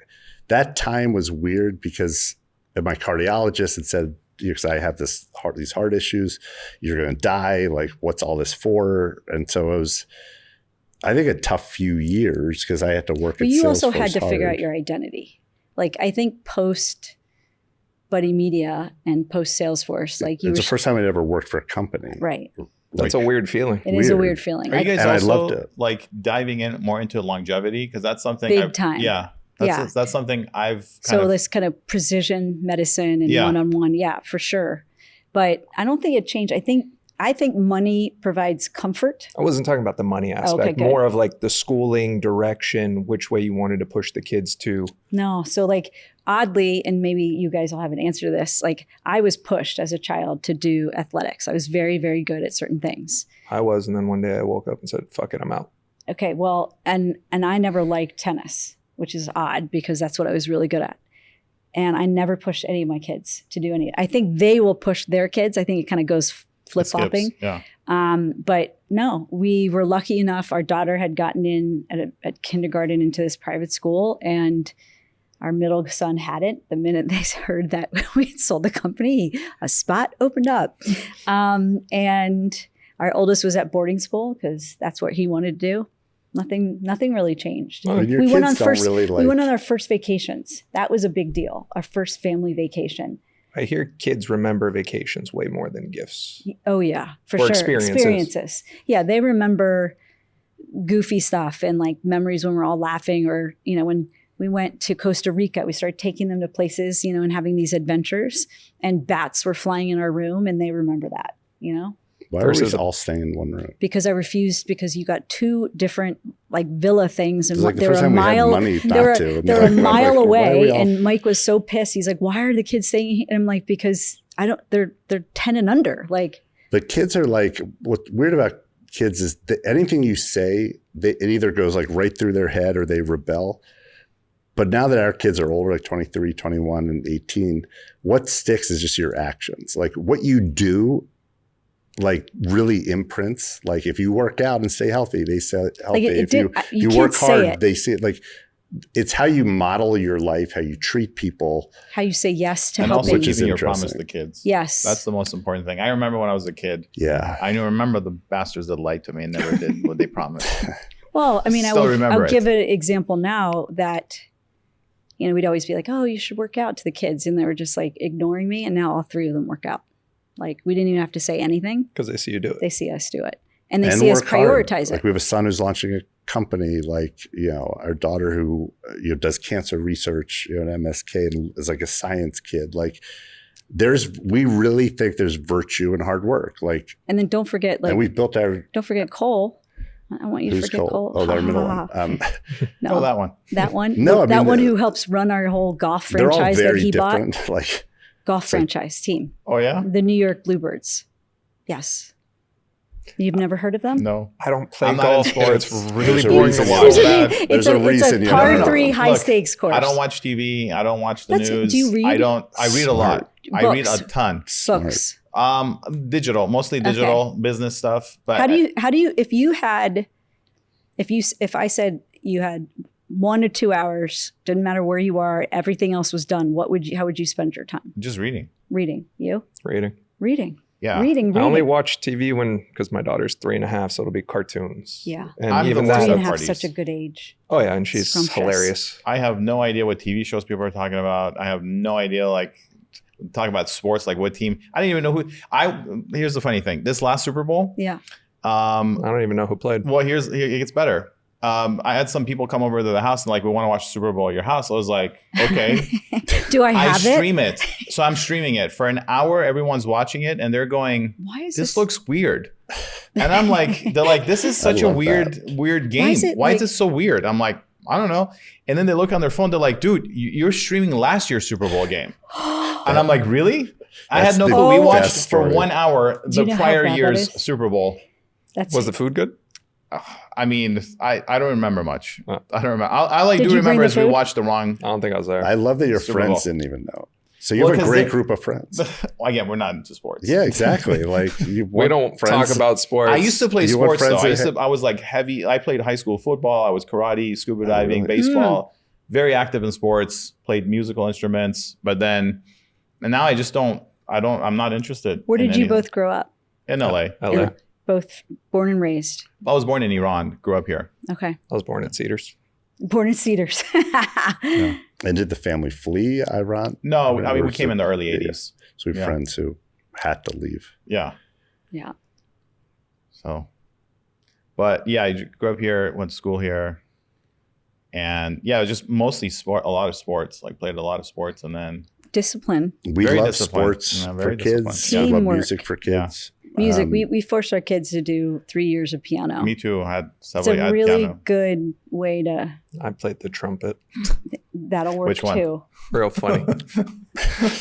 that time was weird because my cardiologist had said, because I have these heart issues, you're going to die. Like, what's all this for? And so it was, I think, a tough few years because I had to work.
But
at
you
Salesforce
also had to figure
hard.
out your identity. Like, I think post Buddy Media and post Salesforce, like you
It's
were
the first time I'd ever worked for a company.
right.
That's a weird feeling.
It is a
Weird.
weird feeling.
Are you guys
And I
also
loved it.
like diving in more into longevity? Because that's something
Big time.
Yeah.
Yeah.
That's something I've
So this kind of precision medicine and one-on-one, yeah, for sure. But I don't think it changed. I think money provides comfort.
I wasn't talking about the money aspect,
Okay, good.
more of like the schooling direction, which way you wanted to push the kids to.
No, so like oddly, and maybe you guys will have an answer to this, like I was pushed as a child to do athletics. I was very, very good at certain things.
I was, and then one day I woke up and said, fuck it, I'm out.
Okay, well, and I never liked tennis, which is odd because that's what I was really good at. And I never pushed any of my kids to do any. I think they will push their kids. I think it kind of goes flip-flopping.
Yeah.
But no, we were lucky enough. Our daughter had gotten in at kindergarten into this private school, and our middle son hadn't. The minute they heard that we had sold the company, a spot opened up. And our oldest was at boarding school because that's what he wanted to do. Nothing really changed.
But your
We went on
kids don't
first.
really
We went on our first vacations. That was a big deal. Our first family vacation.
I hear kids remember vacations way more than gifts.
Oh yeah, for
Or
sure.
experiences.
Yeah, they remember goofy stuff and like memories when we're all laughing, or when we went to Costa Rica, we started taking them to places, and having these adventures, and bats were flying in our room, and they remember that,
Why were we
Versus-
all staying in one room?
Because I refused, because you got 2 different like villa things, and
It was like the
they were
first
a
time we had
mile.
money
They
not
were,
to. And
they were a
I'm like,
mile
why are
away,
we all-
and Mike was so pissed. He's like, "Why are the kids staying here?" And I'm like, "Because they're 10 and under." Like,
But kids are like, what's weird about kids is that anything you say, it either goes like right through their head or they rebel. But now that our kids are older, like 23, 21, and 18, what sticks is just your actions. Like what you do, like really imprints. Like if you work out and stay healthy, they say healthy.
it
If
did- you
you
can't
work
say
hard,
it.
they see it. Like it's how you model your life, how you treat people.
how you say yes to
And also
helping.
Which is
keeping your promise
interesting.
to kids.
Yes.
That's the most important thing. I remember when I was a kid,
Yeah.
I remember the bastards that lied to me and never did what they promised.
Well, I mean,
Still remember
I'll
it.
give an example now that, we'd always be like, "Oh, you should work out," to the kids. And they were just like ignoring me. And now all 3 of them work out. Like we didn't even have to say anything.
Because they see you do it.
They see us do it. And they
And
see us
work hard.
prioritize
Like
it.
we have a son who's launching a company, like, our daughter who, does cancer research, at MSK and is like a science kid. Like we really think there's virtue in hard work. Like,
And then don't forget,
and we built our,
don't forget Cole. I don't want you to
who's
forget
Cole?
Cole.
Oh, our middle
Ha, ha,
one.
ha. No,
Oh, that one.
that one.
No, I
that
mean,
one who helps run our whole golf
they're all
franchise that
very
he bought.
different. Like,
Golf
It's like-
franchise team.
Oh, yeah?
The New York Bluebirds. Yes. You've never heard of them?
No.
I don't play
I'm not
golf,
in
or it's
sports.
really
There's a
boring to
reason
watch.
why.
Here's what I mean.
There's a reason
It's
you
a par
don't know.
3 high
Look,
stakes course.
I don't watch TV. I don't watch the
That's-
news.
do you read?
I read a lot. I read
Books.
a ton.
Books.
Digital, mostly digital business stuff. But
How do you if I said you had 1 to 2 hours, didn't matter where you are, everything else was done, how would you spend your time?
just reading?
Reading. You? Reading.
Yeah.
Reading.
I only watch TV because my daughter's 3.5, so it'll be cartoons.
Yeah.
And
I'm
even
the worst
that.
3.5
parties.
is such a good age.
Oh yeah, and she's
Scrumptious.
hilarious.
I have no idea what TV shows people are talking about. I have no idea, talk about sports, like what team. I didn't even know who. Here's the funny thing. This last Super Bowl.
Yeah.
I don't even know who played.
Well, it gets better. I had some people come over to the house and we want to watch Super Bowl at your house. I was like, okay.
Do I have it?
stream it. So I'm streaming it for an hour. Everyone's watching it and they're going,
Why is
this looks weird. And I'm like, they're like, this is such a
love
weird game. Why is it so weird? I'm like, I don't know. And then they look on their phone. They're like, dude, you're streaming last year's Super Bowl game. And I'm like, really? I had no clue. We watched
best
for
story.
1 hour
Do you
the
know how
prior
bad that
year's
is?
Super Bowl.
Was the food good?
I mean, I don't remember much.
Oh.
I don't remember. I
Did
do
you
remember
bring
as
the
we
food?
watched the wrong.
I don't think I was there.
I love that your
Super
friends
Bowl.
didn't even know. So you
Well,
have a
'cause
great
they-
group of friends.
Well, again, we're not into sports.
Yeah, exactly. Like
we don't talk about sports.
I used to play
You want
sports though.
friends that
I was like heavy. I played high school football. I was karate, scuba diving,
really?
baseball. Very active in sports. Played musical instruments, but then, and now I just don't. I'm not interested.
Where
in
did you
anything.
both grow up?
In LA.
LA.
Both born and raised.
I was born in Iran. Grew up here.
Okay.
I was born at Cedars.
Born in Cedars.
And did the family flee Iran?
No, I mean we
Or
came in the early
yeah.
'80s.
So we have
Yeah.
friends who had to leave.
Yeah.
Yeah.
So, but yeah, I grew up here, went to school here, and yeah, it was just mostly sport, a lot of sports. Like played a lot of sports, and then
Discipline.
We
Very
love
disciplined.
sports
Yeah,
for
very
kids.
disciplined.
We love
Teamwork.
music for kids.
Music. We forced our kids to do 3 years of piano.
me too. I had
It's
several. I
a
had
really
piano.
good way to.
I played the trumpet.
That'll work
Which one?
too.
Real funny.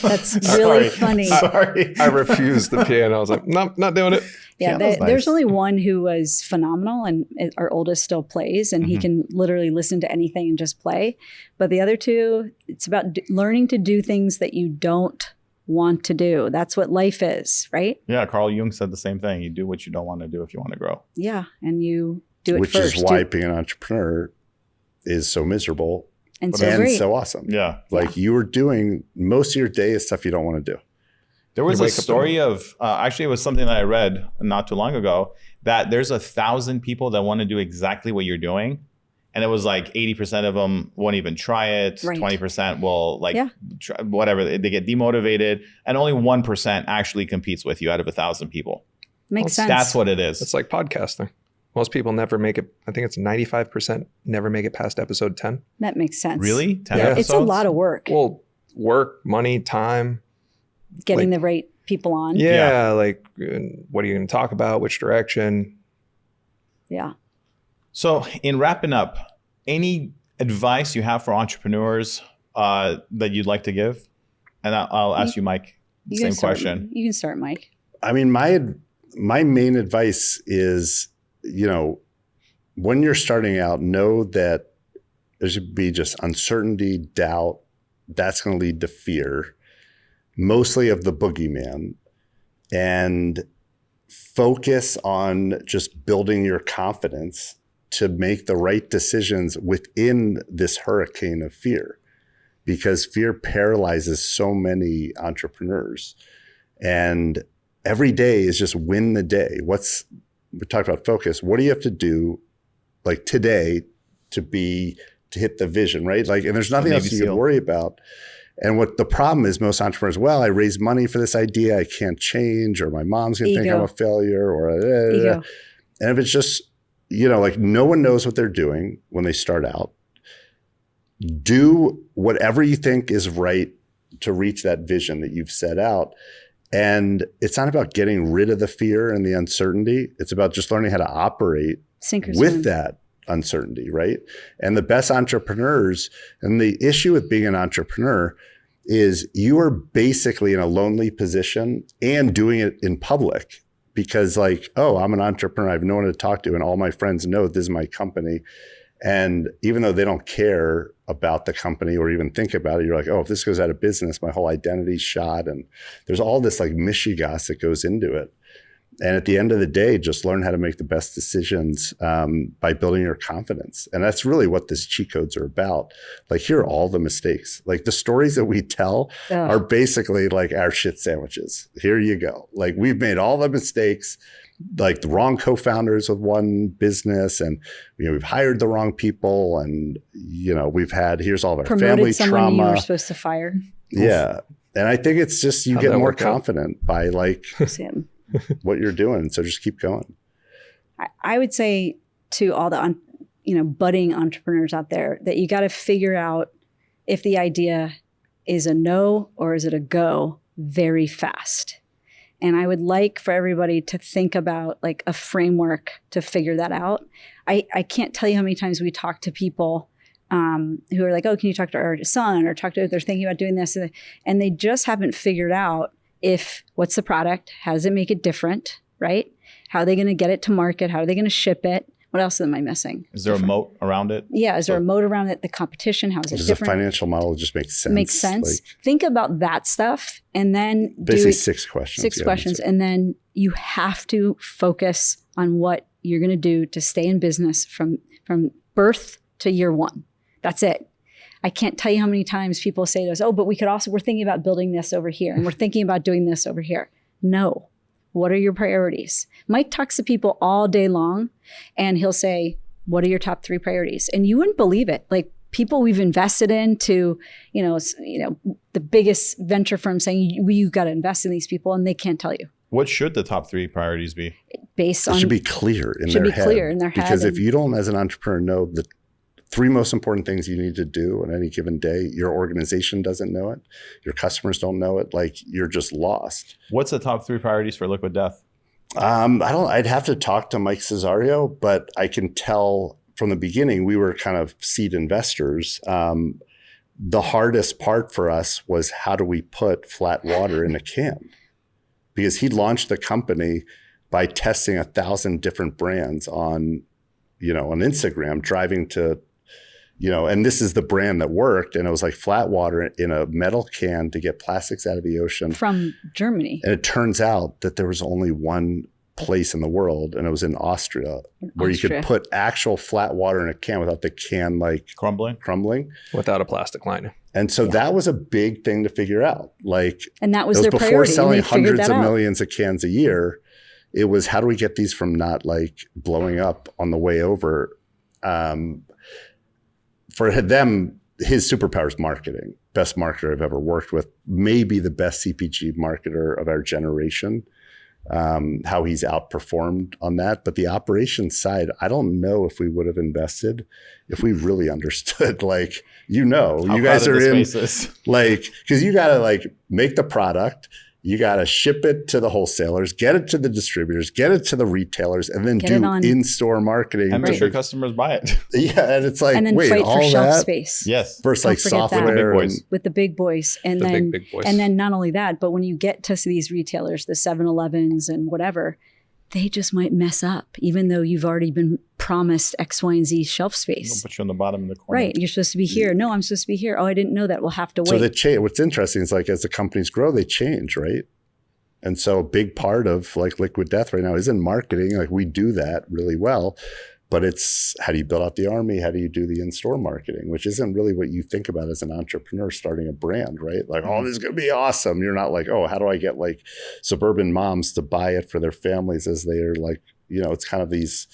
That's really
Sorry.
funny.
Sorry,
I refused the piano. I was like, nope, not doing it.
Yeah,
Piano's
there's
nice.
only one who was phenomenal, and our oldest still plays, and he
Mhm.
can literally listen to anything and just play. But the other two, it's about learning to do things that you don't want to do. That's what life is, right?
Yeah, Carl Jung said the same thing. You do what you don't want to do if you want to grow.
Yeah, and you do it
Which
first.
is why being an entrepreneur is so miserable
and so
and
great.
so awesome.
Yeah.
Like you were doing most of your day is stuff you don't want to do.
There was
You
a
wake up
story of actually it was something that I read not too long ago that there's 1,000 people that want to do exactly what you're doing. And it was like 80% of them won't even try it.
Right.
20% will
Yeah.
try, whatever. They get demotivated. And only 1% actually competes with you out of 1,000 people.
Makes sense.
That's what it is.
It's like podcasting. Most people never make it. I think it's 95% never make it past episode 10.
That makes sense.
Really? 10
Yeah.
It's a
episodes?
lot of work
Well, work, money, time.
getting
like-
the right people on.
Yeah, like what are you going to talk about? Which direction?
Yeah.
So, in wrapping up, any advice you have for entrepreneurs that you'd like to give? And I'll ask you, Mike, the
You can
same
start-
question.
You can start, Mike.
I mean, my main advice is, when you're starting out, know that there should be just uncertainty, doubt. That's going to lead to fear, mostly of the boogeyman, and focus on just building your confidence to make the right decisions within this hurricane of fear, because fear paralyzes so many entrepreneurs. And every day is just win the day. We talked about focus. What do you have to do like today to hit the vision, right? Like, and there's nothing
Navy
else you can
SEAL.
worry about. And what the problem is, most entrepreneurs, well, I raised money for this idea, I can't change, or my mom's gonna think
Ego.
I'm a failure, or
Ego.
and if it's just, like no one knows what they're doing when they start out, do whatever you think is right to reach that vision that you've set out. And it's not about getting rid of the fear and the uncertainty. It's about just learning how to operate
Sink or
with
swim.
that uncertainty, right? And the best entrepreneurs, and the issue with being an entrepreneur is you are basically in a lonely position and doing it in public, because like, oh, I'm an entrepreneur. I have no one to talk to. And all my friends know this is my company. And even though they don't care about the company or even think about it, you're like, oh, if this goes out of business, my whole identity's shot. And there's all this like mishigas that goes into it. And at the end of the day, just learn how to make the best decisions by building your confidence. And that's really what these cheat codes are about. Like, here are all the mistakes. Like, the stories that we tell are basically like our shit sandwiches. Here you go. Like, we've made all the mistakes, like the wrong co-founders with one business, and we've hired the wrong people, and we've had, here's all of our
promoted
family
someone
trauma.
you were supposed to fire.
Yeah. And I think it's just, you
How'd
get
that
more
work out?
confident by like
Sam.
what you're doing. So just keep going.
I would say to all the budding entrepreneurs out there that you got to figure out if the idea is a no or is it a go very fast. And I would like for everybody to think about like a framework to figure that out. I can't tell you how many times we talk to people who are like, oh, can you talk to our son or talk to if they're thinking about doing this, and they just haven't figured out what's the product, how does it make it different, right? How are they going to get it to market? How are they going to ship it? What else am I missing?
Is there a moat around it?
Yeah, is there a moat around it? The competition, how is it
Does
different?
a financial model just make sense?
Makes sense.
Like,
think about that stuff, and then
basically 6 questions.
Six
you
questions,
answer.
and then you have to focus on what you're going to do to stay in business from birth to year 1. That's it. I can't tell you how many times people say to us, oh, but we're thinking about building this over here, and we're thinking about doing this over here. No. What are your priorities? Mike talks to people all day long, and he'll say, what are your top 3 priorities? And you wouldn't believe it. Like, people we've invested in to, the biggest venture firms saying, you've got to invest in these people, and they can't tell you.
What should the top 3 priorities be?
Based
It
on
should be clear in
should
their
be
head.
clear in their head.
Because if
and-
you don't, as an entrepreneur, know the 3 most important things you need to do on any given day, your organization doesn't know it, your customers don't know it, like, you're just lost.
What's the top 3 priorities for Liquid Death?
I'd have to talk to Mike Lazerow, but I can tell from the beginning, we were kind of seed investors. The hardest part for us was, how do we put flat water in a can? Because he launched the company by testing 1,000 different brands on Instagram, driving to, and this is the brand that worked. And it was like flat water in a metal can to get plastics out of the ocean.
from Germany.
And it turns out that there was only one place in the world, and it was in Austria, where you could put actual flat water in a can without the can like
Crumbling?
Without a plastic line.
And so that was a big thing to figure out. Like,
And that was
it was
their
before
priority.
selling
and they figured
hundreds
that
of
out.
millions of cans a year. It was, how do we get these from not like blowing up on the way over? For them, his superpower is marketing. Best marketer I've ever worked with, maybe the best CPG marketer of our generation. How he's outperformed on that. But the operations side, I don't know if we would have invested if we really understood, like, you guys are in, like, because you got to like make the product, you got to ship it to the wholesalers, get it to the distributors, get it to the retailers, and then do in-store marketing.
And make sure customers buy it.
Yeah, and it's like,
and then
wait,
fight
all
for shelf
that
space.
Yes.
versus
Don't
like
forget that.
software
With the big boys.
With the big boys. And
The
then
big boys.
And then not only that, but when you get to these retailers, the 7-Elevens and whatever, they just might mess up, even though you've already been promised X, Y, and Z shelf
They'll
space.
put you in the bottom of the corner.
Right. You're supposed to be here. No, I'm supposed to be here. Oh, I didn't know that. We'll have to wait.
So they change. What's interesting is, like, as the companies grow, they change, right? And so a big part of like Liquid Death right now is in marketing. Like, we do that really well, but it's, how do you build out the army? How do you do the in-store marketing, which isn't really what you think about as an entrepreneur starting a brand, right? Like, oh, this is going to be awesome. You're not like, oh, how do I get like suburban moms to buy it for their families as they are like, it's kind of these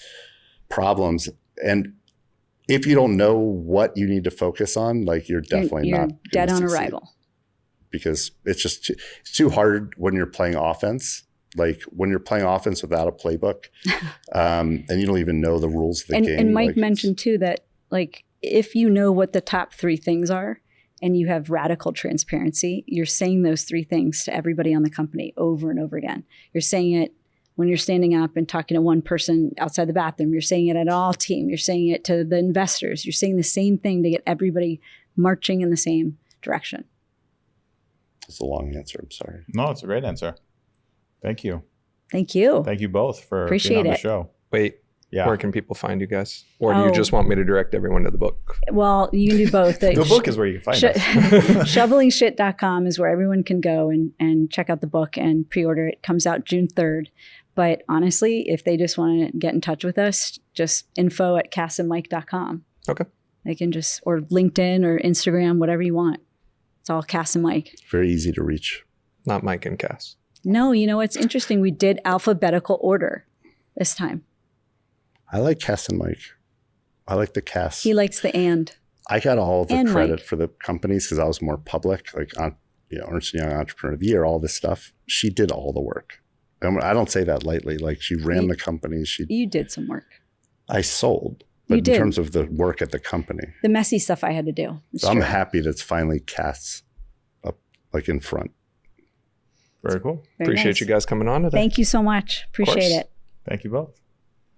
problems. And if you don't know what you need to focus on, like, you're definitely
you're
not
dead
gonna
on
succeed.
arrival.
Because it's just it's too hard when you're playing offense. Like, when you're playing offense without a playbook, and you don't even know the rules of the game.
And Mike
like,
mentioned too that, like, if you know what the top 3 things are and you have radical transparency, you're saying those 3 things to everybody on the company over and over again. You're saying it when you're standing up and talking to one person outside the bathroom. You're saying it at all team. You're saying it to the investors. You're saying the same thing to get everybody marching in the same direction.
It's a long answer. I'm sorry.
No, it's a great answer. Thank you.
Thank you.
Thank you both for
Appreciate
being on the
it.
show.
Wait,
Yeah.
where can people find you guys? Or do you
Oh.
just want me to direct everyone to the book?
Well, you can do both.
The book is where you can find us.
Shovelingshit.com is where everyone can go and check out the book and pre-order it. Comes out June 3rd. But honestly, if they just want to get in touch with us, just info@kassandmike.com.
Okay.
They can just, or LinkedIn or Instagram, whatever you want. It's all Kass and Mike.
Very easy to reach.
Not Mike and Kass.
No, you know what's interesting? We did alphabetical order this time.
I like Kass and Mike. I like the Kass.
He likes the and.
I got all the
And
credit
Mike.
for the companies because I was more public, like on, Ernst & Young Entrepreneur of the Year, all this stuff. She did all the work. And I don't say that lightly. Like she ran the company.
You did some work.
I sold, but
You
in
did.
terms of the work at the company,
The messy stuff I had to do. It's
so I'm
true.
happy that it's finally Kass up like in front.
Very cool.
Very
Appreciate
nice.
you guys coming on today.
Thank you so much. Appreciate
course.
it.
Thank you both.